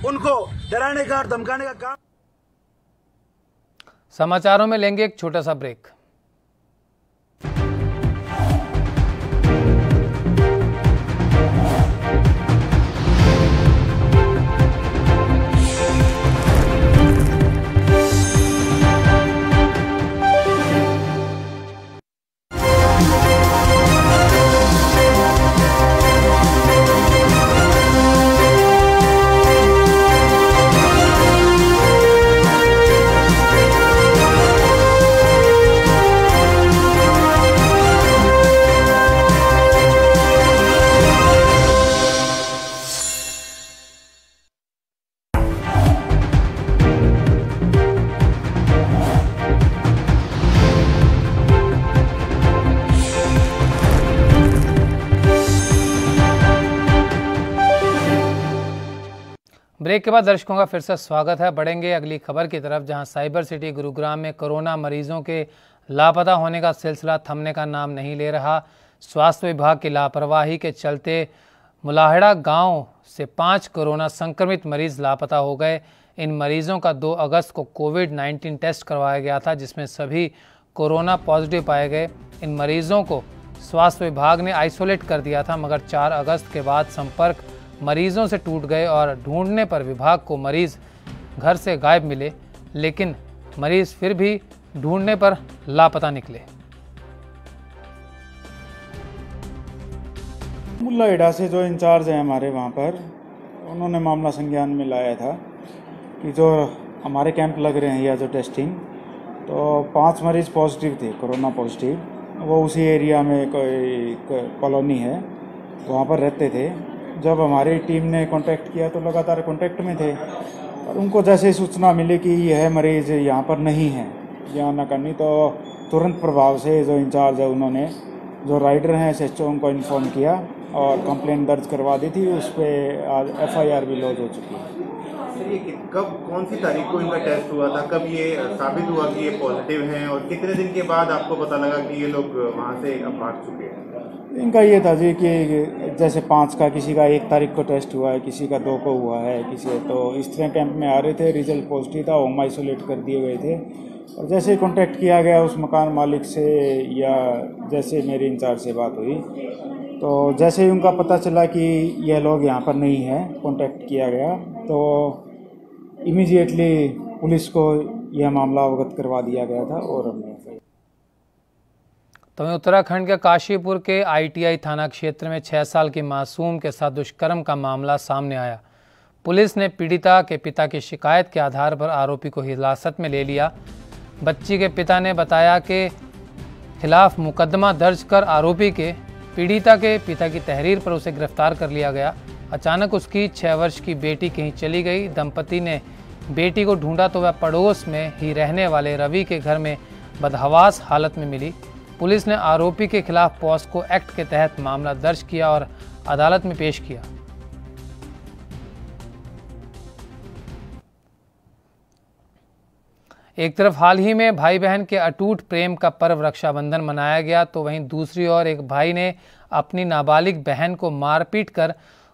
उनको डराने का और धमकाने का काम। समाचारों में लेंगे एक छोटा सा ब्रेक। ब्रेक के बाद दर्शकों का फिर से स्वागत है। बढ़ेंगे अगली खबर की तरफ, जहां साइबर सिटी गुरुग्राम में कोरोना मरीजों के लापता होने का सिलसिला थमने का नाम नहीं ले रहा। स्वास्थ्य विभाग की लापरवाही के चलते मुलाहड़ा गांव से 5 कोरोना संक्रमित मरीज लापता हो गए। इन मरीजों का 2 अगस्त को कोविड-19 टेस्ट करवाया गया था, जिसमें सभी कोरोना पॉजिटिव पाए गए। इन मरीजों को स्वास्थ्य विभाग ने आइसोलेट कर दिया था, मगर 4 अगस्त के बाद संपर्क मरीजों से टूट गए और ढूंढने पर विभाग को मरीज घर से गायब मिले, लेकिन मरीज फिर भी ढूंढने पर लापता निकले। मुलाहिड़ा से जो इंचार्ज है हमारे वहाँ पर, उन्होंने मामला संज्ञान में लाया था कि जो हमारे कैंप लग रहे हैं या जो टेस्टिंग, तो 5 मरीज पॉजिटिव थे, कोरोना पॉजिटिव। वो उसी एरिया में कोई कॉलोनी है, वहाँ पर रहते थे। जब हमारी टीम ने कांटेक्ट किया तो लगातार कांटेक्ट में थे, और उनको जैसे सूचना मिली कि यह मरीज़ यहाँ पर नहीं है, यहाँ न करनी, तो तुरंत प्रभाव से जो इंचार्ज है उन्होंने जो राइडर हैं SHO उनको इन्फॉर्म किया और कंप्लेंट दर्ज करवा दी थी। उस पर आज FIR भी लॉन्च हो चुकी है। सर, ये कब, कौन सी तारीख को इनका टेस्ट हुआ था, कब ये साबित हुआ कि ये पॉजिटिव हैं, और कितने दिन के बाद आपको पता लगा कि ये लोग वहाँ से अब भाग चुके हैं? इनका ये था जी कि जैसे 5 का किसी का 1 तारीख को टेस्ट हुआ है, किसी का 2 को हुआ है, किसी तो इस तरह कैंप में आ रहे थे, रिजल्ट पॉजिटिव था, होम आइसोलेट कर दिए गए थे। और जैसे ही कॉन्टैक्ट किया गया उस मकान मालिक से, या जैसे मेरी इंचार्ज से बात हुई, तो जैसे ही उनका पता चला कि यह लोग यहाँ पर नहीं है, कॉन्टैक्ट किया गया, तो इमीडिएटली पुलिस को यह मामला अवगत करवा दिया गया था। और हमने तो उत्तराखंड के काशीपुर के ITI थाना क्षेत्र में 6 साल की मासूम के साथ दुष्कर्म का मामला सामने आया। पुलिस ने पीड़िता के पिता की शिकायत के आधार पर आरोपी को हिरासत में ले लिया। बच्ची के पिता ने बताया कि खिलाफ मुकदमा दर्ज कर आरोपी के पीड़िता के पिता की तहरीर पर उसे गिरफ्तार कर लिया गया। अचानक उसकी 6 वर्ष की बेटी कहीं चली गई। दंपति ने बेटी को ढूंढा तो वह पड़ोस में ही रहने वाले रवि के घर में बदहवास हालत में मिली। पुलिस ने आरोपी के खिलाफ पॉस्को एक्ट के तहत मामला दर्ज किया और अदालत में पेश किया। एक तरफ हाल ही में भाई बहन के अटूट प्रेम का पर्व रक्षाबंधन मनाया गया, तो वहीं दूसरी ओर एक भाई ने अपनी नाबालिग बहन को मारपीट कर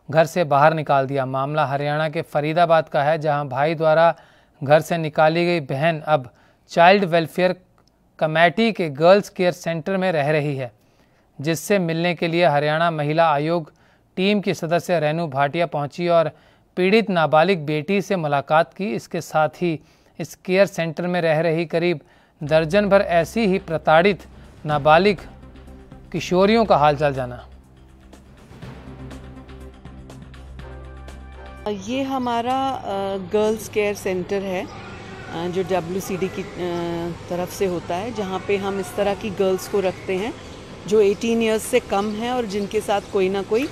घर से बाहर निकाल दिया। मामला हरियाणा के फरीदाबाद का है, जहां भाई द्वारा घर से निकाली गई बहन अब चाइल्ड वेलफेयर कमेटी के गर्ल्स केयर सेंटर में रह रही है, जिससे मिलने के लिए हरियाणा महिला आयोग टीम की सदस्य रेनू भाटिया पहुंची और पीड़ित नाबालिग बेटी से मुलाकात की। इसके साथ ही इस केयर सेंटर में रह रही करीब दर्जन भर ऐसी ही प्रताड़ित नाबालिग किशोरियों का हालचाल जाना। ये हमारा गर्ल्स केयर सेंटर है जो WCD की तरफ से होता है, जहाँ पे हम इस तरह की गर्ल्स को रखते हैं जो 18 इयर्स से कम हैं और जिनके साथ कोई ना कोई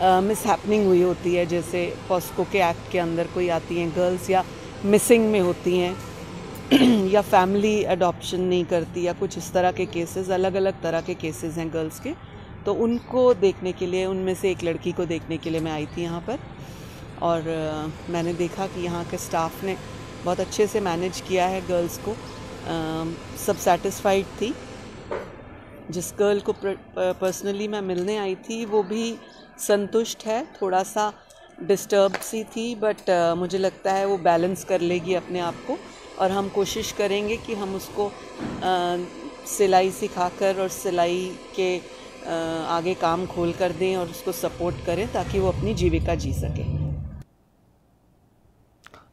मिसहैपनिंग हुई होती है, जैसे पॉस्को के एक्ट के अंदर कोई आती हैं गर्ल्स या मिसिंग में होती हैं या फैमिली अडॉप्शन नहीं करती या कुछ इस तरह के केसेस, अलग अलग तरह के केसेस हैं गर्ल्स के। तो उनको देखने के लिए, उनमें से एक लड़की को देखने के लिए मैं आई थी यहाँ पर, और मैंने देखा कि यहाँ के स्टाफ ने बहुत अच्छे से मैनेज किया है गर्ल्स को। सब सेटिस्फाइड थी। जिस गर्ल को पर्सनली मैं मिलने आई थी वो भी संतुष्ट है, थोड़ा सा डिस्टर्ब सी थी, बट मुझे लगता है वो बैलेंस कर लेगी अपने आप को, और हम कोशिश करेंगे कि हम उसको सिलाई सिखाकर और सिलाई के आगे काम खोल कर दें और उसको सपोर्ट करें ताकि वो अपनी जीविका जी सके।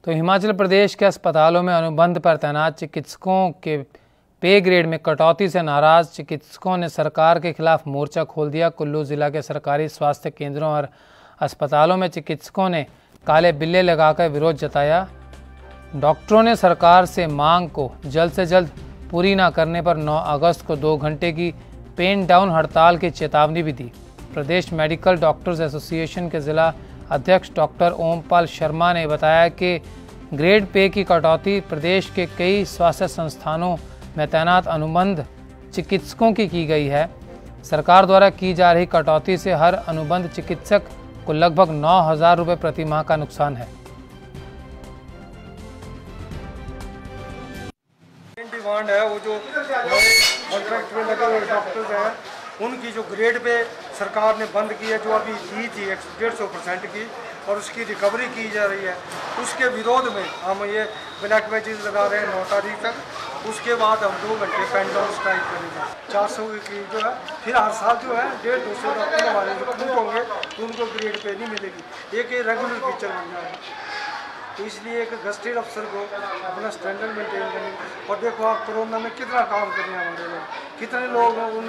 तो हिमाचल प्रदेश के अस्पतालों में अनुबंध पर तैनात चिकित्सकों के पे ग्रेड में कटौती से नाराज चिकित्सकों ने सरकार के खिलाफ मोर्चा खोल दिया। कुल्लू जिला के सरकारी स्वास्थ्य केंद्रों और अस्पतालों में चिकित्सकों ने काले बिल्ले लगाकर विरोध जताया। डॉक्टरों ने सरकार से मांग को जल्द से जल्द पूरी न करने पर 9 अगस्त को 2 घंटे की पेन डाउन हड़ताल की चेतावनी भी दी। प्रदेश मेडिकल डॉक्टर्स एसोसिएशन के जिला अध्यक्ष डॉक्टर ओमपाल शर्मा ने बताया कि ग्रेड पे की कटौती प्रदेश के कई स्वास्थ्य संस्थानों में तैनात अनुबंध चिकित्सकों की गई है। सरकार द्वारा की जा रही कटौती से हर अनुबंध चिकित्सक को लगभग 9,000 रुपये प्रति माह का नुकसान है। डिमांड है वो जो कॉन्ट्रैक्ट में लगे हुए डॉक्टर्स हैं उनकी जो ग्रेड पे सरकार ने बंद की है, जो अभी की थी 150% की, और उसकी रिकवरी की जा रही है, उसके विरोध में हम ये ब्लैक बैजेस लगा रहे हैं 9 तारीख तक। उसके बाद हम 2 घंटे पेन डाउन स्ट्राइक करेंगे। 400 के करीब जो है, फिर हर साल जो है 150-200 डॉक्टर हमारे जो क्रूट होंगे तो उनको ग्रेड पे नहीं मिलेगी। एक ये रेगुलर फीचर बन जाएगा। तो इसलिए एक गस्टेड अफसर को अपना स्टैंडर्ड मेंटेन करें। और देखो आप कोरोना में कितना काम कर रहे हैं हमारे लोग, कितने लोग उन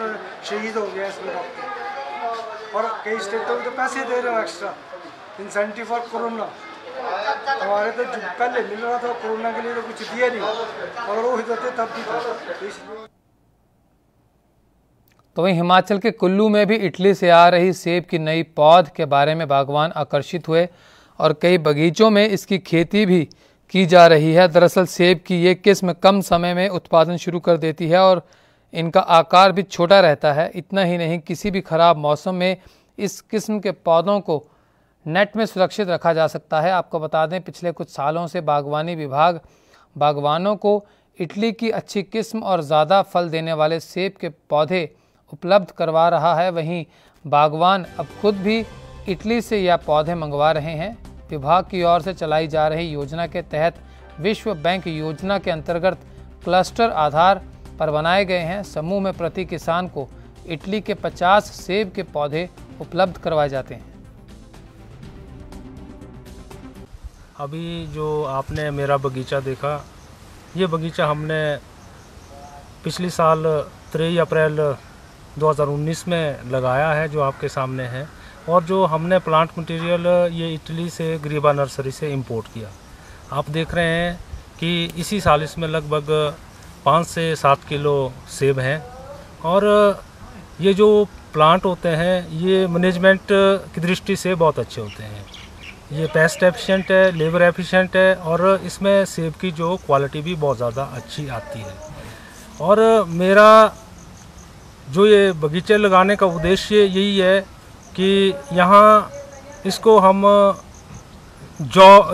शहीद हो गए इसमें डॉक्टर, और कई स्टेटों में तो पैसे दे रहे हो एक्स्ट्रा इंसेंटिव फॉर कोरोना। हमारे तो पहले मिल रहा था कोरोना के लिए तो कुछ दिया नहीं, और वो होते तब भी था। तो वहीं हिमाचल के कुल्लू में भी इटली से आ रही सेब की नई पौध के बारे में बागवान आकर्षित हुए और कई बगीचों में इसकी खेती भी की जा रही है। दरअसल सेब की ये किस्म कम समय में उत्पादन शुरू कर देती है और इनका आकार भी छोटा रहता है। इतना ही नहीं, किसी भी खराब मौसम में इस किस्म के पौधों को नेट में सुरक्षित रखा जा सकता है। आपको बता दें, पिछले कुछ सालों से बागवानी विभाग बागवानों को इटली की अच्छी किस्म और ज़्यादा फल देने वाले सेब के पौधे उपलब्ध करवा रहा है। वहीं बागवान अब खुद भी इटली से यह पौधे मंगवा रहे हैं। विभाग की ओर से चलाई जा रही योजना के तहत विश्व बैंक योजना के अंतर्गत क्लस्टर आधार पर बनाए गए हैं समूह में प्रति किसान को इटली के 50 सेब के पौधे उपलब्ध करवाए जाते हैं। अभी जो आपने मेरा बगीचा देखा, ये बगीचा हमने पिछली साल 3 अप्रैल 2019 में लगाया है, जो आपके सामने है। और जो हमने प्लांट मटेरियल ये इटली से गरीबा नर्सरी से इंपोर्ट किया। आप देख रहे हैं कि इसी साल इसमें लगभग 5 से 7 किलो सेब हैं। और ये जो प्लांट होते हैं ये मैनेजमेंट की दृष्टि से बहुत अच्छे होते हैं। ये पेस्ट एफिशिएंट है, लेबर एफिशिएंट है, और इसमें सेब की जो क्वालिटी भी बहुत ज़्यादा अच्छी आती है। और मेरा जो ये बगीचे लगाने का उद्देश्य यही है कि यहाँ इसको हम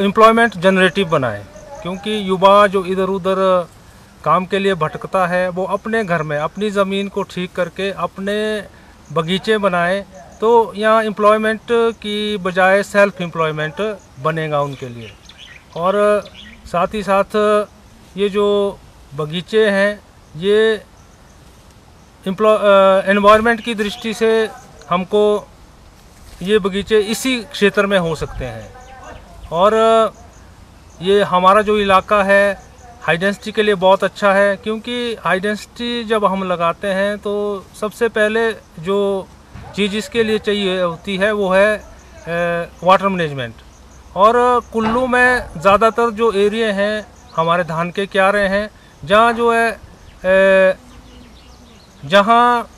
एम्प्लॉयमेंट जनरेटिव बनाएं, क्योंकि युवा जो इधर उधर काम के लिए भटकता है वो अपने घर में अपनी ज़मीन को ठीक करके अपने बगीचे बनाए, तो यहाँ एम्प्लॉयमेंट की बजाय सेल्फ एम्प्लॉयमेंट बनेगा उनके लिए। और साथ ही साथ ये जो बगीचे हैं ये एनवायरनमेंट की दृष्टि से हमको ये बगीचे इसी क्षेत्र में हो सकते हैं। और ये हमारा जो इलाका है हाई डेंसिटी के लिए बहुत अच्छा है, क्योंकि हाई डेंसिटी जब हम लगाते हैं तो सबसे पहले जो चीज़ इसके लिए चाहिए होती है वो है वाटर मैनेजमेंट। और कुल्लू में ज़्यादातर जो एरिया हैं हमारे धान के क्यारे हैं, जहाँ जो है जहाँ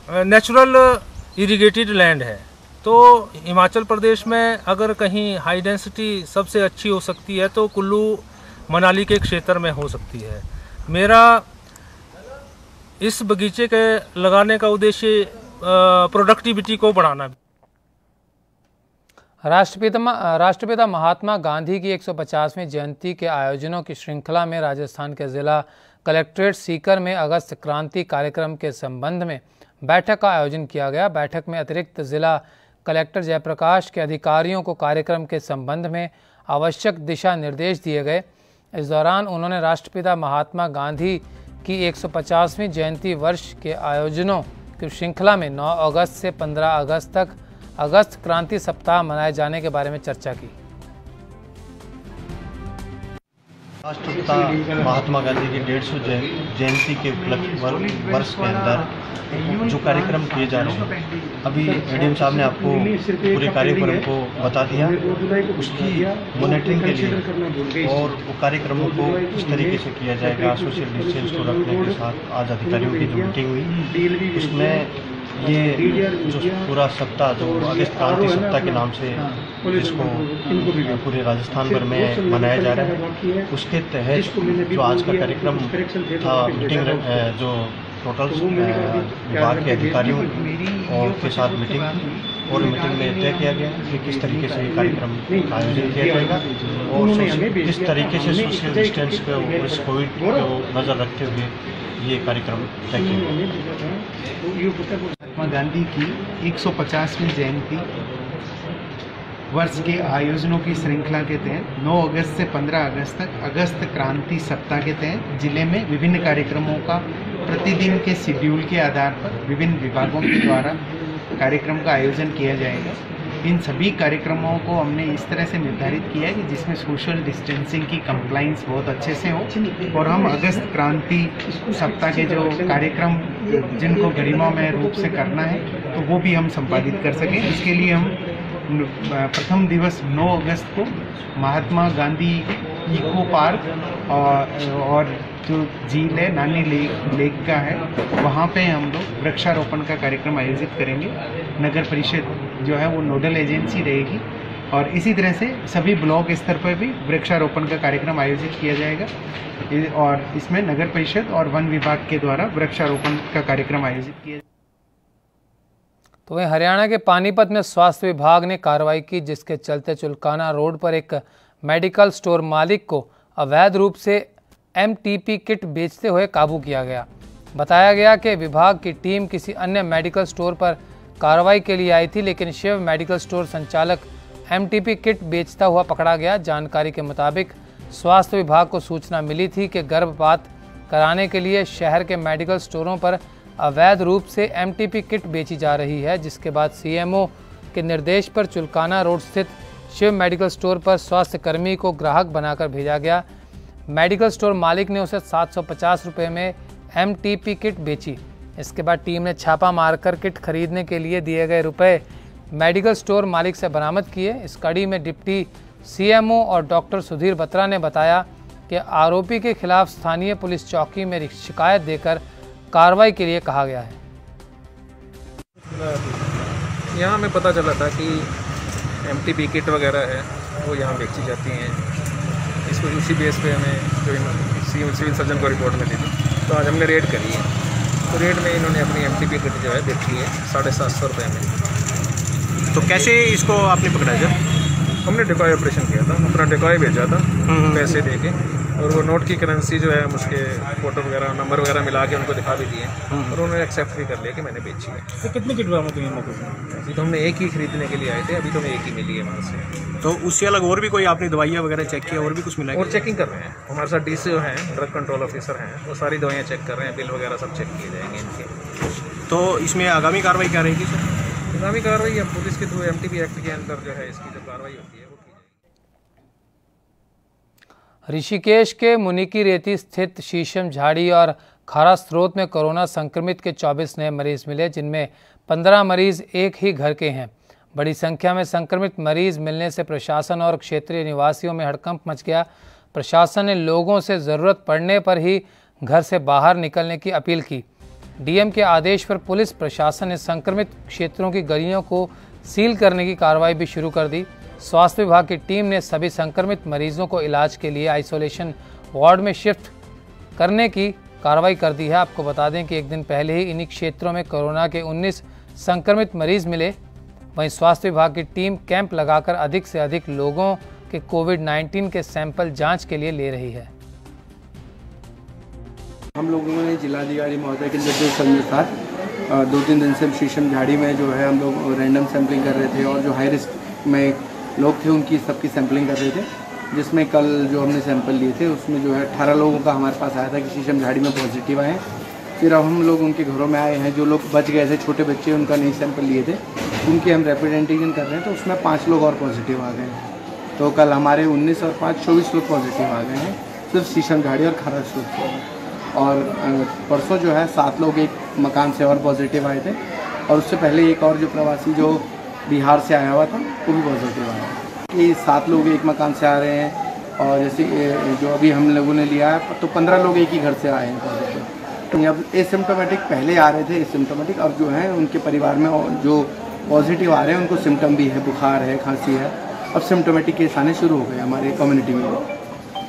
नेचुरल इरिगेटेड लैंड है। तो हिमाचल प्रदेश में अगर कहीं हाई डेंसिटी सबसे अच्छी हो सकती है तो कुल्लू मनाली के क्षेत्र में हो सकती है। मेरा इस बगीचे के लगाने का उद्देश्य प्रोडक्टिविटी को बढ़ाना। राष्ट्रपिता महात्मा गांधी की 150वीं जयंती के आयोजनों की श्रृंखला में राजस्थान के जिला कलेक्ट्रेट सीकर में अगस्त क्रांति कार्यक्रम के संबंध में बैठक का आयोजन किया गया। बैठक में अतिरिक्त जिला कलेक्टर जयप्रकाश के अधिकारियों को कार्यक्रम के संबंध में आवश्यक दिशा निर्देश दिए गए। इस दौरान उन्होंने राष्ट्रपिता महात्मा गांधी की 150वीं जयंती वर्ष के आयोजनों की श्रृंखला में 9 अगस्त से 15 अगस्त तक अगस्त क्रांति सप्ताह मनाए जाने के बारे में चर्चा की। राष्ट्रपिता महात्मा गांधी की 150 जयंती के उपलक्ष्य वर्ष के अंदर जो कार्यक्रम किए जा रहे हैं, अभी एडीएम साहब ने आपको पूरे कार्यक्रम को बता दिया। उसकी मॉनिटरिंग के लिए और वो कार्यक्रमों को किस तरीके से किया जाएगा, सोशल डिस्टेंस को रखने के साथ आज अधिकारियों की जो मीटिंग हुई उसमें ये जो पूरा सप्ताह जो अगस्त क्रांति सप्ताह के नाम से जिसको पूरे राजस्थान भर में मनाया जा रहा है, उसके तहत जो आज का कार्यक्रम था मीटिंग जो टोटल विभाग के अधिकारियों और के साथ मीटिंग और मीटिंग में तय किया गया कि किस तरीके से ये कार्यक्रम आयोजित किया जाएगा और किस तरीके से सोशल डिस्टेंस को इस कोविड को नज़र रखते हुए ये कार्यक्रम तय किया। महात्मा गांधी की 150वीं जयंती वर्ष के आयोजनों की श्रृंखला के तहत 9 अगस्त से 15 अगस्त तक अगस्त क्रांति सप्ताह के तहत जिले में विभिन्न कार्यक्रमों का प्रतिदिन के शेड्यूल के आधार पर विभिन्न विभागों के द्वारा कार्यक्रम का आयोजन किया जाएगा। इन सभी कार्यक्रमों को हमने इस तरह से निर्धारित किया है कि जिसमें सोशल डिस्टेंसिंग की कंप्लाइंस बहुत अच्छे से हो और हम अगस्त क्रांति सप्ताह के जो कार्यक्रम जिनको गरिमामय रूप से करना है तो वो भी हम संपादित कर सकें। इसके लिए हम प्रथम दिवस 9 अगस्त को महात्मा गांधी इको पार्क और जो झील है नानी लेक का है वहाँ पे हम लोग वृक्षारोपण का कार्यक्रम आयोजित करेंगे। नगर परिषद जो है वो नोडल एजेंसी रहेगी और इसी तरह से सभी ब्लॉक स्तर पर भी वृक्षारोपण का कार्यक्रम आयोजित किया जाएगा और इसमें नगर परिषद और वन विभाग के द्वारा वृक्षारोपण का कार्यक्रम आयोजित किया। तो वहीं हरियाणा के पानीपत में स्वास्थ्य विभाग ने कार्रवाई की, जिसके चलते चुलकाना रोड पर एक मेडिकल स्टोर मालिक को अवैध रूप से एमटीपी किट बेचते हुए काबू किया गया। बताया गया कि विभाग की टीम किसी अन्य मेडिकल स्टोर पर कार्रवाई के लिए आई थी, लेकिन शिव मेडिकल स्टोर संचालक एमटीपी किट बेचता हुआ पकड़ा गया। जानकारी के मुताबिक स्वास्थ्य विभाग को सूचना मिली थी कि गर्भपात कराने के लिए शहर के मेडिकल स्टोरों पर अवैध रूप से एमटीपी किट बेची जा रही है, जिसके बाद सीएमओ के निर्देश पर चुलकाना रोड स्थित शिव मेडिकल स्टोर पर स्वास्थ्य कर्मी को ग्राहक बनाकर भेजा गया। मेडिकल स्टोर मालिक ने उसे 750 रुपये में एमटीपी किट बेची। इसके बाद टीम ने छापा मारकर किट खरीदने के लिए दिए गए रुपए मेडिकल स्टोर मालिक से बरामद किए। इस कड़ी में डिप्टी सीएमओ और डॉक्टर सुधीर बत्रा ने बताया कि आरोपी के खिलाफ स्थानीय पुलिस चौकी में शिकायत देकर कार्रवाई के लिए कहा गया है। यहाँ हमें पता चला था कि एमटीपी किट वगैरह है वो यहाँ बेची जाती हैं। इसको इसी बेस पे हमें जो सिविल सर्जन को रिपोर्ट मिली थी, तो आज हमने रेड करी है। तो रेड में इन्होंने अपनी एमटीपी किट जो है बेची है 750 रुपये में। तो कैसे इसको आपने पकड़ा सर? हमने डिकॉय ऑपरेशन किया था, अपना डिकॉय भेजा था पैसे दे के, और वो नोट की करेंसी जो है उसके फोटो वगैरह नंबर वगैरह मिला के उनको दिखा भी दिए और उन्होंने एक्सेप्ट भी कर लिया कि मैंने बेची है। तो कितनी किट बरामद हुई मौके से? अभी तो हमने एक ही खरीदने के लिए आए थे, अभी तो हमें एक ही मिली है वहाँ से। तो उससे अलग और भी कोई आपने दवाइयाँ वगैरह चेक किया, और भी कुछ मिला? और चेकिंग कर रहे हैं, हमारे साथ डीसीओ हैं, ड्रग कंट्रोल ऑफिसर हैं, वो सारी दवाइयाँ चेक कर रहे हैं, बिल वगैरह सब चेक किए जाएंगे इनके। तो इसमें आगामी कार्रवाई क्या रहेगी सर? आगामी कार्रवाई अब पुलिस के थ्रू एमटीपी एक्ट के अंदर जो है इसकी जो कार्रवाई होती है वो की जाएगी। ऋषिकेश के मुनिकी रेती स्थित शीशम झाड़ी और खारा स्रोत में कोरोना संक्रमित के 24 नए मरीज मिले, जिनमें 15 मरीज एक ही घर के हैं। बड़ी संख्या में संक्रमित मरीज मिलने से प्रशासन और क्षेत्रीय निवासियों में हड़कंप मच गया। प्रशासन ने लोगों से ज़रूरत पड़ने पर ही घर से बाहर निकलने की अपील की। डीएम के आदेश पर पुलिस प्रशासन ने संक्रमित क्षेत्रों की गलियों को सील करने की कार्रवाई भी शुरू कर दी। स्वास्थ्य विभाग की टीम ने सभी संक्रमित मरीजों को इलाज के लिए आइसोलेशन वार्ड में शिफ्ट करने की कार्रवाई कर दी है। आपको बता दें कि एक दिन पहले ही इन्हीं क्षेत्रों में कोरोना के 19 संक्रमित मरीज मिले। वहीं स्वास्थ्य विभाग की टीम कैंप लगाकर अधिक से अधिक लोगों के कोविड-19 के सैंपल जांच के लिए ले रही है। हम लोगों ने जिलाधिकारी महोदय के निर्देश अनुसार 2-3 दिन से शीशम झाड़ी में जो है हम लोग रैंडम सैंपलिंग कर रहे थे और जो हाई रिस्क में लोग थे उनकी सबकी सैंपलिंग कर रहे थे, जिसमें कल जो हमने सैंपल लिए थे उसमें जो है 18 लोगों का हमारे पास आया था कि शीशम झाड़ी में पॉजिटिव आए हैं। फिर अब हम लोग उनके घरों में आए हैं, जो लोग बच गए थे, छोटे बच्चे उनका नहीं सैंपल लिए थे, उनके हम रैपिड एंटीजन कर रहे हैं, तो उसमें 5 लोग और पॉजिटिव आ गए हैं। तो कल हमारे 19 और 5 24 लोग पॉजिटिव आ गए हैं, सिर्फ शीशम झाड़ी और खरा सूख। और परसों जो है 7 लोग एक मकान से और पॉजिटिव आए थे, और उससे पहले एक और जो प्रवासी जो बिहार से आया हुआ था वो भी पॉजिटिव आया। ये 7 लोग एक मकान से आ रहे हैं, और जैसे जो अभी हम लोगों ने लिया है तो 15 लोग एक ही घर से आए हैं पॉजिटिव। तो अब एसिम्टोमेटिक पहले आ रहे थे एसिम्टोमेटिक, अब जो है उनके परिवार में जो पॉजिटिव आ रहे हैं उनको सिम्टम भी है, बुखार है, खांसी है, अब सिम्टोमेटिक केस आने शुरू हो गए हमारे कम्युनिटी में।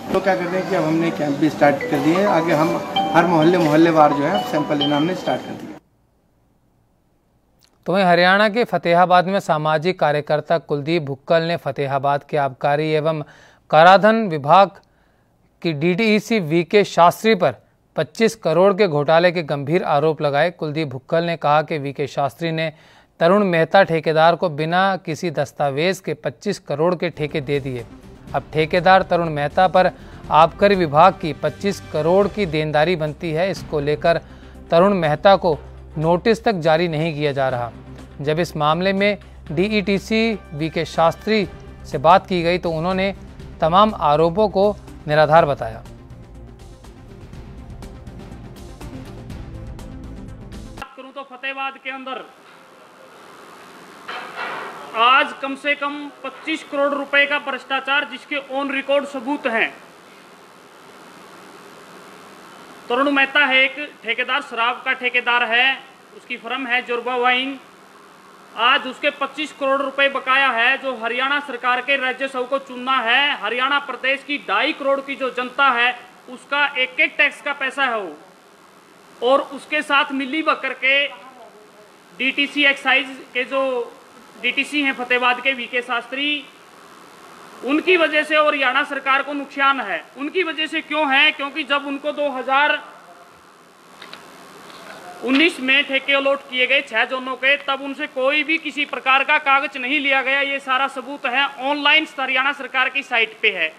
तो क्या कर रहे हैं कि अब हमने कैंप भी स्टार्ट कर दिए हैं, आगे हम हर मोहल्लेवार जो है सैंपल लेना हमने स्टार्ट कर दिया। तो वहीं हरियाणा के फतेहाबाद में सामाजिक कार्यकर्ता कुलदीप भुक्कल ने फतेहाबाद के आबकारी एवं कराधान विभाग की डीडीसी वीके शास्त्री पर 25 करोड़ के घोटाले के गंभीर आरोप लगाए। कुलदीप भुक्कल ने कहा कि वीके शास्त्री ने तरुण मेहता ठेकेदार को बिना किसी दस्तावेज के 25 करोड़ के ठेके दे दिए। अब ठेकेदार तरुण मेहता पर आबकारी विभाग की 25 करोड़ की देनदारी बनती है। इसको लेकर तरुण मेहता को नोटिस तक जारी नहीं किया जा रहा। जब इस मामले में डीईटीसी वीके शास्त्री से बात की गई तो उन्होंने तमाम आरोपों को निराधार बताया। बात करूं तो फतेहाबाद के अंदर आज कम से कम 25 करोड़ रुपए का भ्रष्टाचार जिसके ऑन रिकॉर्ड सबूत हैं। तरुण मेहता है एक ठेकेदार, शराब का ठेकेदार है, उसकी फर्म है जोरबा वाइन। आज उसके 25 करोड़ रुपए बकाया है जो हरियाणा सरकार के राज्यसभा को चुनना है। हरियाणा प्रदेश की 2.5 करोड़ की जो जनता है उसका एक टैक्स का पैसा है वो, और उसके साथ मिली बकर के डीटीसी एक्साइज के जो डीटीसी हैं फतेहाबाद के वीके शास्त्री, उनकी वजह से और हरियाणा सरकार को नुकसान है। उनकी वजह से क्यों है? क्योंकि जब उनको 2019 में ठेके अलॉट किए गए 6 जोनों के, तब उनसे कोई भी किसी प्रकार का कागज नहीं लिया गया। ये सारा सबूत है, ऑनलाइन हरियाणा सरकार की साइट पे है।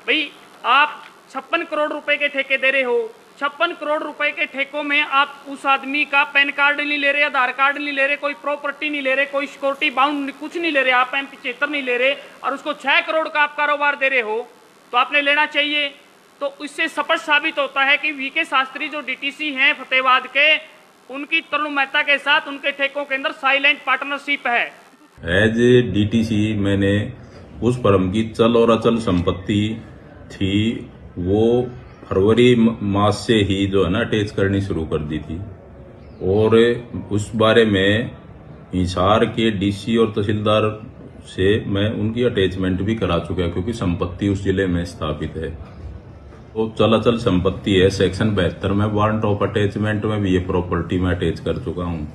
भाई आप 56 करोड़ रुपए के ठेके दे रहे हो, 56 करोड़ रुपए के ठेकों में आप उस आदमी का पैन कार्ड नहीं ले रहे, आधार कार्ड नहीं ले रहे, कोई प्रॉपर्टी नहीं ले रहे, कोई सिक्योरिटी बाउंड कुछ नहीं ले रहे, आप M75 नहीं ले रहे, और उसको 6 करोड़ का आप कारोबार दे रहे हो, तो आपने लेना चाहिए। तो इससे स्पष्ट साबित होता है कि वीके शास्त्री जो डीटीसी हैं फतेहाबाद के, उनकी तरुण मेहता के साथ उनके ठेकों के अंदर साइलेंट पार्टनरशिप है। एज ए डीटीसी मैंने उस फर्म की चल और अचल संपत्ति थी वो फरवरी मास से ही जो है ना अटैच करनी शुरू कर दी थी, और उस बारे में हिसार के डीसी और तहसीलदार से मैं उनकी अटैचमेंट भी करा चुका क्योंकि संपत्ति उस जिले में स्थापित है। तो चल अचल संपत्ति है, सेक्शन 72 में वारंट ऑफ अटैचमेंट में भी ये प्रॉपर्टी में अटैच कर चुका हूँ।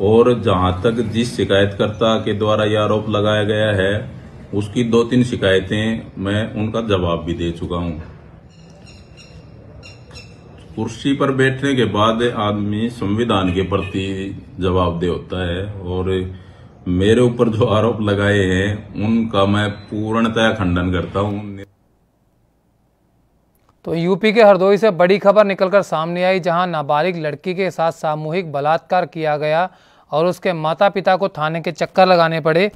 और जहां तक जिस शिकायतकर्ता के द्वारा यह आरोप लगाया गया है उसकी 2-3 शिकायतें मैं उनका जवाब भी दे चुका हूँ। कुर्सी पर बैठने के बाद आदमी संविधान के प्रति जवाबदेह होता है, और मेरे ऊपर जो आरोप लगाए हैं उनका मैं पूर्णतः खंडन करता हूँ। तो यूपी के हरदोई से बड़ी खबर निकलकर सामने आई, जहां नाबालिग लड़की के साथ सामूहिक बलात्कार किया गया और उसके माता पिता को थाने के चक्कर लगाने पड़े।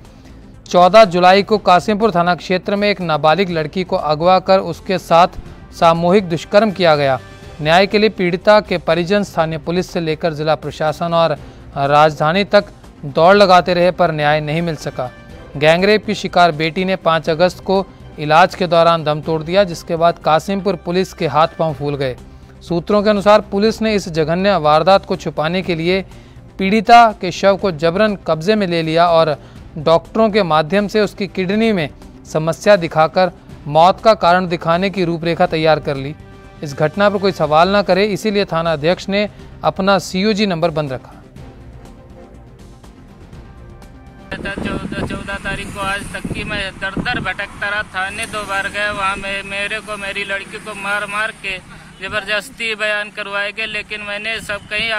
14 जुलाई को कासिमपुर थाना क्षेत्र में एक नाबालिग लड़की को अगवा कर उसके साथ सामूहिक दुष्कर्म किया गया। न्याय के लिए पीड़िता के परिजन स्थानीय पुलिस से लेकर जिला प्रशासन और राजधानी तक दौड़ लगाते रहे पर न्याय नहीं मिल सका। गैंगरेप की शिकार बेटी ने 5 अगस्त को इलाज के दौरान दम तोड़ दिया, जिसके बाद कासिमपुर पुलिस के हाथ पांव फूल गए। सूत्रों के अनुसार पुलिस ने इस जघन्य वारदात को छुपाने के लिए पीड़िता के शव को जबरन कब्जे में ले लिया और डॉक्टरों के माध्यम से उसकी किडनी में समस्या दिखाकर मौत का कारण दिखाने की रूपरेखा तैयार कर ली। इस घटना पर कोई सवाल न करे, इसीलिए थाना अध्यक्ष ने अपना COG नंबर बंद रखा। 14 तारीख को आज तक की मैं दर भटकता रहा। थाने 2 बार गए, वहाँ मेरे को मेरी लड़की को मार के जबरदस्ती बयान करवाए गए, लेकिन मैंने सब कहीं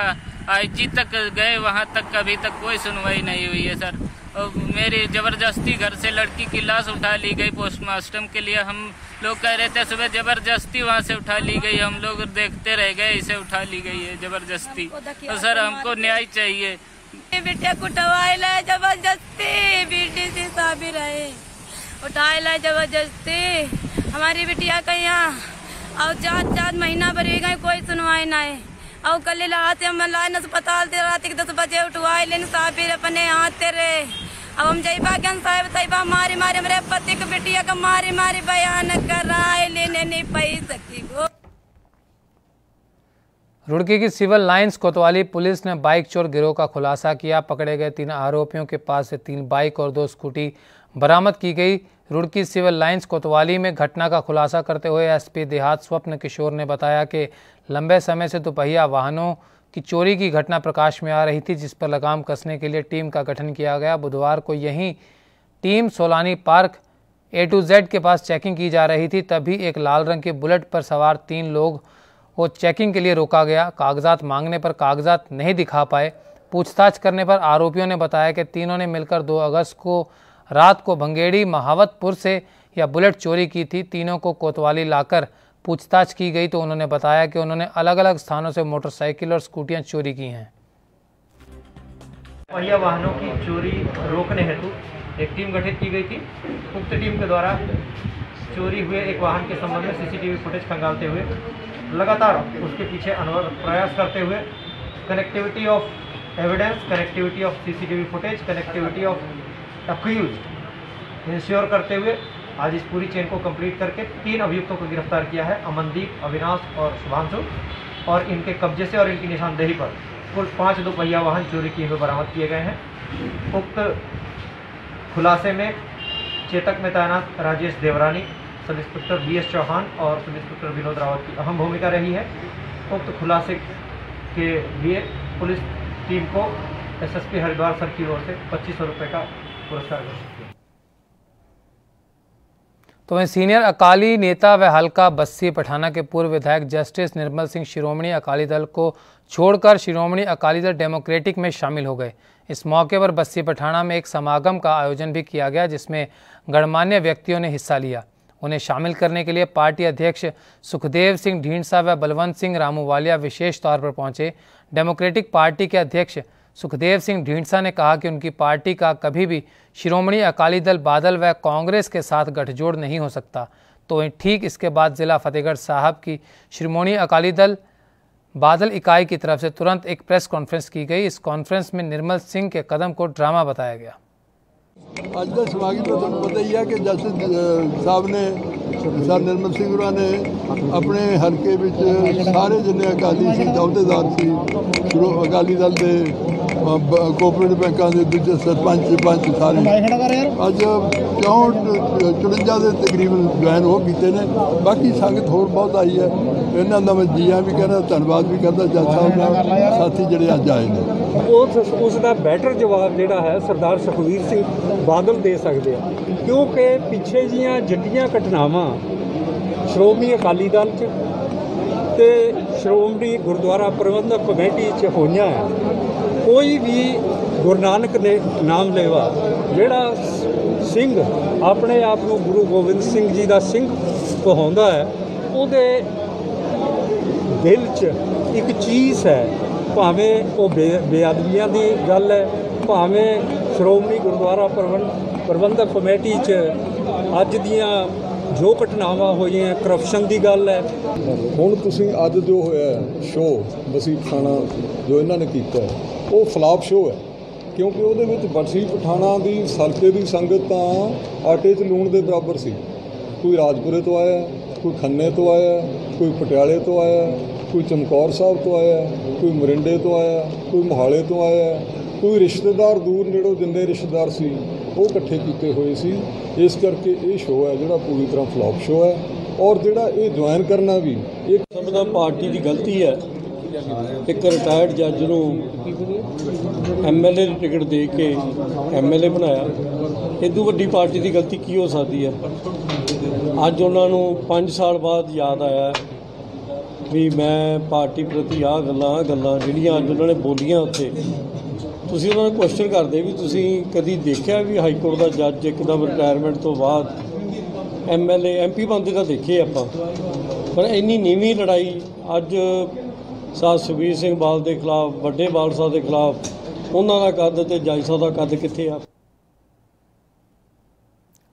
IG तक गए, वहाँ तक अभी तक कोई सुनवाई नहीं हुई है सर। और मेरी जबरदस्ती घर से लड़की की लाश उठा ली गई पोस्टमार्टम के लिए। हम लोग कह रहे थे सुबह, जबरदस्ती वहाँ से उठा ली गई। हम लोग देखते रह गए, इसे उठा ली गई है जबरदस्ती। तो सर हमको न्याय चाहिए। बेटिया को उठवाइला जबरदस्ती, बेटी से शादी रहे उठाइला जबरदस्ती। हमारी बिटिया का यहाँ और 4 महीना भर गए, कोई सुनवाई नहीं। और कल रात हम लाइन अस्पताल से रात के 10 बजे उठवाए लेन साबिर अपने हाथ तेरे। अब हम जईबा ज्ञान साहब तैबा मारी मेरे पति को बिटिया का मारी बयान कराए लेने नहीं पाई सकी गो। रुड़की की सिविल लाइंस कोतवाली पुलिस ने बाइक चोर गिरोह का खुलासा किया। पकड़े गए 3 आरोपियों के पास से 3 बाइक और 2 स्कूटी बरामद की गई। रुड़की सिविल लाइंस कोतवाली में घटना का खुलासा करते हुए SP देहात स्वप्न किशोर ने बताया कि लंबे समय से दोपहिया वाहनों की चोरी की घटना प्रकाश में आ रही थी, जिस पर लगाम कसने के लिए टीम का गठन किया गया। बुधवार को यही team Solani park A to Z के पास चेकिंग की जा रही थी, तभी एक लाल रंग के बुलेट पर सवार 3 लोग को चेकिंग के लिए रोका गया। कागजात मांगने पर कागजात नहीं दिखा पाए। पूछताछ करने पर आरोपियों ने बताया कि तीनों ने मिलकर 2 अगस्त को रात को भंगेड़ी महावतपुर से यह बुलेट चोरी की थी। तीनों को कोतवाली लाकर पूछताछ की गई तो उन्होंने बताया कि उन्होंने अलग अलग स्थानों से मोटरसाइकिल और स्कूटियां चोरी की हैं। पहिया वाहनों की चोरी रोकने हेतु एक टीम गठित की गई थी। उक्त टीम के द्वारा चोरी हुए एक वाहन के संबंध में CCTV फुटेज खंगालते हुए लगातार उसके पीछे प्रयास करते हुए connectivity of evidence, connectivity of CCTV footage, connectivity of accused ensure करते हुए आज इस पूरी चेन को कंप्लीट करके 3 अभियुक्तों को गिरफ्तार किया है। अमनदीप, अविनाश और शुभांशु। और इनके कब्जे से और इनकी निशानदेही पर कुल 5 दोपहिया वाहन चोरी किए हुए बरामद किए गए हैं। उक्त खुलासे में चेतक में तैनात राजेश देवरानी, सब इंस्पेक्टर BS चौहान और सब इंस्पेक्टर विनोद रावत की अहम भूमिका रही है। उक्त खुलासे के लिए पुलिस टीम को SSP हरिद्वार सर की ओर से 2500 रुपये का पुरस्कार घोषित किया। तो वहीं सीनियर अकाली नेता व हल्का बस्सी पठाना के पूर्व विधायक जस्टिस निर्मल सिंह शिरोमणि अकाली दल को छोड़कर शिरोमणि अकाली दल डेमोक्रेटिक में शामिल हो गए। इस मौके पर बस्सी पठाना में एक समागम का आयोजन भी किया गया, जिसमें गणमान्य व्यक्तियों ने हिस्सा लिया। उन्हें शामिल करने के लिए पार्टी अध्यक्ष सुखदेव सिंह ढींढसा व बलवंत सिंह रामूवालिया विशेष तौर पर पहुंचे। डेमोक्रेटिक पार्टी के अध्यक्ष सुखदेव सिंह ढींढसा ने कहा कि उनकी पार्टी का कभी भी शिरोमणि अकाली दल बादल व कांग्रेस के साथ गठजोड़ नहीं हो सकता। तो ठीक इसके बाद जिला फतेहगढ़ साहब की शिरोमणि अकाली दल बादल इकाई की तरफ से तुरंत एक प्रेस कॉन्फ्रेंस की गई। इस कॉन्फ्रेंस में निर्मल सिंह के कदम को ड्रामा बताया गया। ਅੱਜ ਦਾ ਸਵਾਗਤ ਤਾਂ ਤੁਹਾਨੂੰ ਪਤਾ ਹੀ ਹੈ ਕਿ ਜਸਟਿਸ ਸਾਹਿਬ ਨੇ ਸਰ ਨਿਰਮਲ ਸਿੰਘ ਹੋਰਾਂ ਨੇ ਆਪਣੇ ਹਲਕੇ ਵਿੱਚ ਸਾਰੇ ਜਿੰਨੇ ਅਕਾਲੀ ਸੀ ਅਹੁਦੇਦਾਰ ਸੀ ਅਕਾਲੀ ਦਲ ਦੇ ਕੋਆਪਰੇਟਿਵ ਬੈਂਕਾਂ ਦੇ ਦੂਜੇ ਸਰਪੰਚ ਸਾਰੇ ਅੱਜ 54 ਦੇ ਤਕਰੀਬਨ ਜੁਆਇਨ ਹੋ ਕੀਤੇ ਨੇ। ਬਾਕੀ ਸੰਗਤ ਹੋਰ ਬਹੁਤ ਆਈ ਹੈ, ਇਹਨਾਂ ਦਾ ਮੈਂ ਜੀਆਂ ਵੀ ਕਹਿੰਦਾ, ਧੰਨਵਾਦ ਵੀ ਕਰਦਾ ਜੱਜ ਸਾਹਿਬ ਨਾਲ ਸਾਥੀ ਜਿਹੜੇ ਅੱਜ ਆਏ ਨੇ। ਉਸ ਦਾ ਬੈਟਰ ਜਵਾਬ ਜਿਹੜਾ ਹੈ ਸਰਦਾਰ ਸੁਖਬੀਰ ਸਿੰਘ ਬਾਦਲ ਦੇ ਸਕਦੇ ਆ, ਕਿਉਂਕਿ ਪਿੱਛੇ ਜੀਆਂ ਜੱਟੀਆਂ ਘਟਨਾਵਾਂ ਸ਼੍ਰੋਮਣੀ ਅਕਾਲੀ ਦਲ 'ਚ ਤੇ ਸ਼੍ਰੋਮਣੀ ਗੁਰਦੁਆਰਾ ਪ੍ਰਬੰਧਕ ਕਮੇਟੀ 'ਚ ਹੋਈਆਂ ਹੈ। ਕੋਈ ਵੀ ਗੁਰੂ ਨਾਨਕ ਦੇ ਨਾਮ ਲੈਵਾ ਜਿਹੜਾ ਸਿੰਘ ਆਪਣੇ ਆਪ ਨੂੰ ਗੁਰੂ ਗੋਬਿੰਦ ਸਿੰਘ ਜੀ ਦਾ ਸਿੰਘ ਕਹਾਉਂਦਾ ਹੈ, ਉਹਦੇ ਦਿਲ 'ਚ ਇੱਕ ਚੀਜ਼ ਹੈ, ਭਾਵੇਂ ਉਹ ਬੇਅਦਬੀਆਂ ਦੀ ਗੱਲ ਹੈ, ਭਾਵੇਂ ਸ਼੍ਰੋਮਣੀ ਗੁਰਦੁਆਰਾ ਪ੍ਰਬੰਧਕ ਕਮੇਟੀ 'ਚ ਅੱਜ ਦੀਆਂ ਜੋ ਘਟਨਾਵਾਂ ਹੋਈਆਂ ਕਰਪਸ਼ਨ ਦੀ ਗੱਲ ਹੈ। ਹੁਣ ਤੁਸੀਂ ਅੱਜ ਜੋ ਹੋਇਆ ਸ਼ੋਅ ਬਸੀ ਪਠਾਣਾ ਜੋ ਇਹਨਾਂ ਨੇ ਕੀਤਾ ਉਹ ਫਲਾਪ ਸ਼ੋਅ ਹੈ, ਕਿਉਂਕਿ ਉਹਦੇ ਵਿੱਚ ਬਸੀ ਪਠਾਣਾ ਦੀ ਹਲਕੇ ਦੀ ਸੰਗਤ ਤਾਂ ਆਟੇ 'ਚ ਲੂਣ ਦੇ ਬਰਾਬਰ ਸੀ। कोई राजपुरे तो आया, कोई खन्ने तो आया, कोई पटियाले तो आया, कोई चमकौर साहब तो आया, कोई मोरिंडे तो आया, कोई मोहाले तो आया, कोई रिश्तेदार दूर नेड़ों जिन्ने रिश्तेदार सी वो इकट्ठे किए हुए सी। इस करके ये शो है जिहड़ा पूरी तरह फ्लॉप शो है और जिहड़ा ये ज्वाइन करना भी एक समझदा पार्टी की गलती है। एक रिटायर्ड जज नूं MLA की टिकट दे के MLA बनाया, इदू वड्डी पार्टी की गलती की हो सकती है। अज उन्होंने 5 साल बाद याद आया भी मैं पार्टी प्रति आ गल्लां जिहड़ियां अज उन्होंने बोलियां उत्थे तुसीं उन्होंने क्वेश्चन करदे भी तुसीं कदी देखिया भी हाई कोर्ट का जज एकदम रिटायरमेंट तो बाद MLA MP बनते तो देखे आपां, पर इन्नी नीवीं लड़ाई अज साहब सुखबीर सिंह बाल के खिलाफ, वड्डे बाल साहब के खिलाफ उन्होंने का कद ते जज साहब का कद कित्थे आ।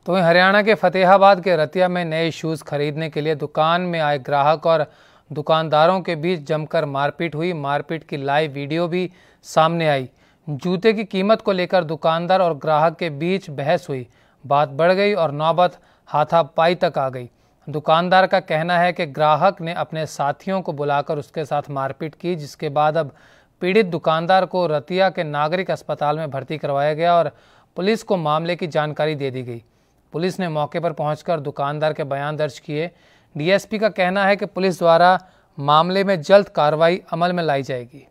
तो वहीं हरियाणा के फतेहाबाद के रतिया में नए शूज़ खरीदने के लिए दुकान में आए ग्राहक और दुकानदारों के बीच जमकर मारपीट हुई। मारपीट की लाइव वीडियो भी सामने आई। जूते की कीमत को लेकर दुकानदार और ग्राहक के बीच बहस हुई, बात बढ़ गई और नौबत हाथापाई तक आ गई। दुकानदार का कहना है कि ग्राहक ने अपने साथियों को बुलाकर उसके साथ मारपीट की, जिसके बाद अब पीड़ित दुकानदार को रतिया के नागरिक अस्पताल में भर्ती करवाया गया और पुलिस को मामले की जानकारी दे दी गई। पुलिस ने मौके पर पहुंचकर दुकानदार के बयान दर्ज किए। DSP का कहना है कि पुलिस द्वारा मामले में जल्द कार्रवाई अमल में लाई जाएगी।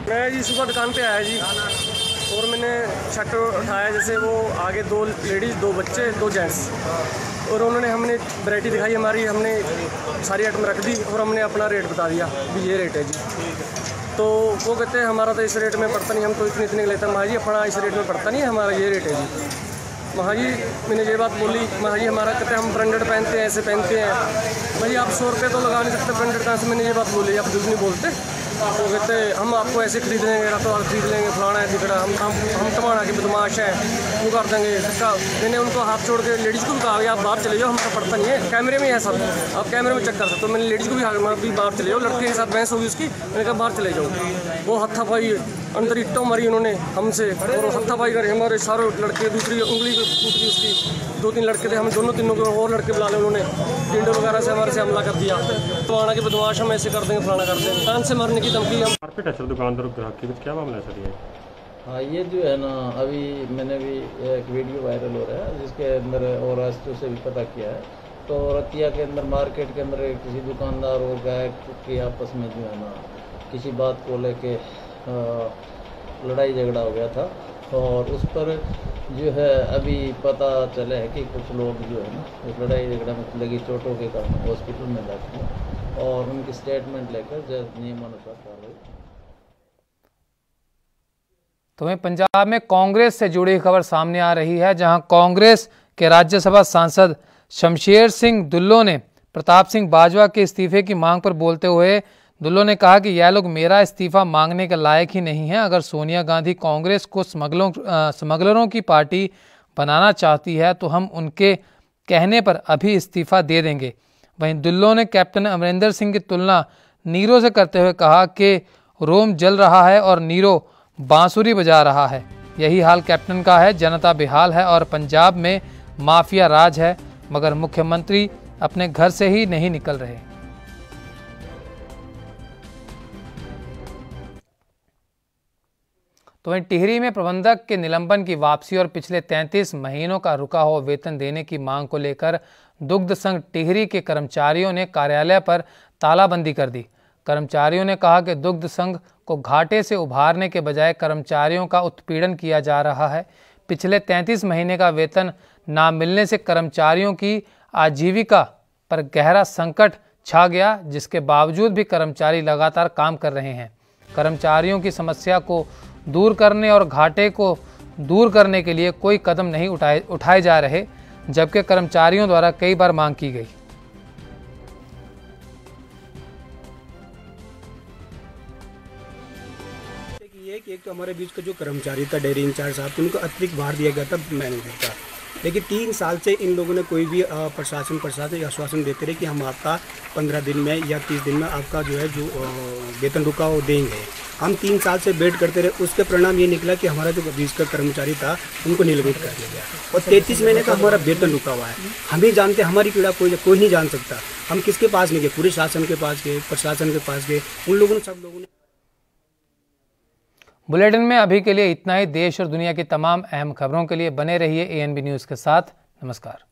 मैं जी सुबह दुकान पे आया जी और मैंने शटर उठाया, जैसे वो आगे 2 लेडीज़ 2 बच्चे 2 जेंट्स, और उन्होंने हमने वैरायटी दिखाई हमारी, हमने सारी आइटम रख दी और हमने अपना रेट बता दिया भी ये रेट है जी। तो वो कहते हैं हमारा तो इस रेट में पड़ता नहीं, हम तो इतने लेते हैं। महा जी अपना इस रेट में पड़ता नहीं है, हमारा ये रेट है जी। महा जी मैंने ये बात बोली, महा जी हमारा कहते हैं हम ब्रांडेड पहनते हैं, ऐसे पहनते हैं। भाई आप 100 रुपये तो लगा नहीं सकते ब्रांडेड कहाँ से, मैंने ये बात बोली, आप झूठ नहीं बोलते। वो कहते हैं हम आपको ऐसे खरीद लेंगे, रातों रात खरीद लेंगे, फलाना है दिखड़ा, हम टमाना की बदमाश हैं, वो कर देंगे धक्का। मैंने उनको हाथ छोड़ के लेडीज़ को भी कहा आप बाहर चले जाओ, हमको पड़ता नहीं है, कैमरे में है सब, आप कैमरे में चेक कर सकते हो। मैंने लेडीज़ को भी बाहर चले जाओ, लड़के के साथ बहस होगी उसकी, मैंने कहा बाहर चले जाओ। वो हत्थापाई अंदर इट्टों मारी उन्होंने हमसे और हत्थापाई करे, हमारे सारे लड़के दूसरी उंगली टूट गई उसकी। 2-3 लड़के थे, हम दोनों तीनों को और लड़के बुला ले उन्होंने, डिंडो वगैरह से हमारे से हमला कर दिया। तो आना की बदमाश हम ऐसे कर देंगे, फलाना कर देंगे, कान से मारने की धमकी। हम मारपीट है सर दुकानदार ग्राहक के बीच, क्या मामला है सर ये? हाँ ये जो है ना, अभी मैंने भी एक वीडियो वायरल हो रहा है जिसके अंदर और रास्तों से भी पता किया है। तो रतिया के अंदर मार्केट के अंदर किसी दुकानदार और गायक के आपस में जो है ना किसी बात को लेके लड़ाई झगड़ा हो गया था, और उस पर जो है अभी पता चला है कि कुछ लोग जो है ना उस लड़ाई झगड़ा में लगी चोटों के कारण हॉस्पिटल में दाखिल हैं और उनकी स्टेटमेंट लेकर जज नियमानुसार कार्रवाई। तो वहीं पंजाब में कांग्रेस से जुड़ी खबर सामने आ रही है, जहां कांग्रेस के राज्यसभा सांसद शमशेर सिंह दुल्लो ने प्रताप सिंह बाजवा के इस्तीफे की मांग पर बोलते हुए दुल्लो ने कहा कि यह लोग मेरा इस्तीफा मांगने के लायक ही नहीं है। अगर सोनिया गांधी कांग्रेस को स्मगलरों की पार्टी बनाना चाहती है तो हम उनके कहने पर अभी इस्तीफा दे देंगे। वहीं दुल्लो ने कैप्टन अमरिंदर सिंह की तुलना नीरो से करते हुए कहा कि रोम जल रहा है और नीरो बांसुरी बजा रहा है। यही हाल कैप्टन का है, जनता बेहाल है और पंजाब में माफिया राज है, मगर मुख्यमंत्री अपने घर से ही नहीं निकल रहे। तो वहीं टिहरी में प्रबंधक के निलंबन की वापसी और पिछले 33 महीनों का रुका हुआ वेतन देने की मांग को लेकर दुग्ध संघ टिहरी के कर्मचारियों ने कार्यालय पर तालाबंदी कर दी। कर्मचारियों ने कहा कि दुग्ध संघ को घाटे से उभारने के बजाय कर्मचारियों का उत्पीड़न किया जा रहा है। पिछले 33 महीने का वेतन ना मिलने से कर्मचारियों की आजीविका पर गहरा संकट छा गया, जिसके बावजूद भी कर्मचारी लगातार काम कर रहे हैं। कर्मचारियों की समस्या को दूर करने और घाटे को दूर करने के लिए कोई कदम नहीं उठाए जा रहे, जबकि कर्मचारियों द्वारा कई बार मांग की गई। एक तो हमारे बीच का जो कर्मचारी था डेयरी इंचार्ज साहब, उनको अतिरिक्त भार दिया गया था मैनेजर का, लेकिन 3 साल से इन लोगों ने कोई भी प्रशासन आश्वासन देते रहे कि हम आपका 15 दिन में या 30 दिन में आपका जो है जो वेतन रुका वो देंगे। हम 3 साल से वेट करते रहे, उसके परिणाम ये निकला कि हमारा जो बीच का कर्मचारी था उनको निलंबित कर दिया गया और 33 महीने का हमारा वेतन रुका हुआ है। हम ही जानते, हमारी पीड़ा कोई नहीं जान सकता। हम किसके पास नहीं गए, पूरे शासन के पास गए, प्रशासन के पास गए, उन लोगों ने, सब लोगों ने। बुलेटिन में अभी के लिए इतना ही। देश और दुनिया की तमाम अहम खबरों के लिए बने रहिए ANB न्यूज़ के साथ। नमस्कार।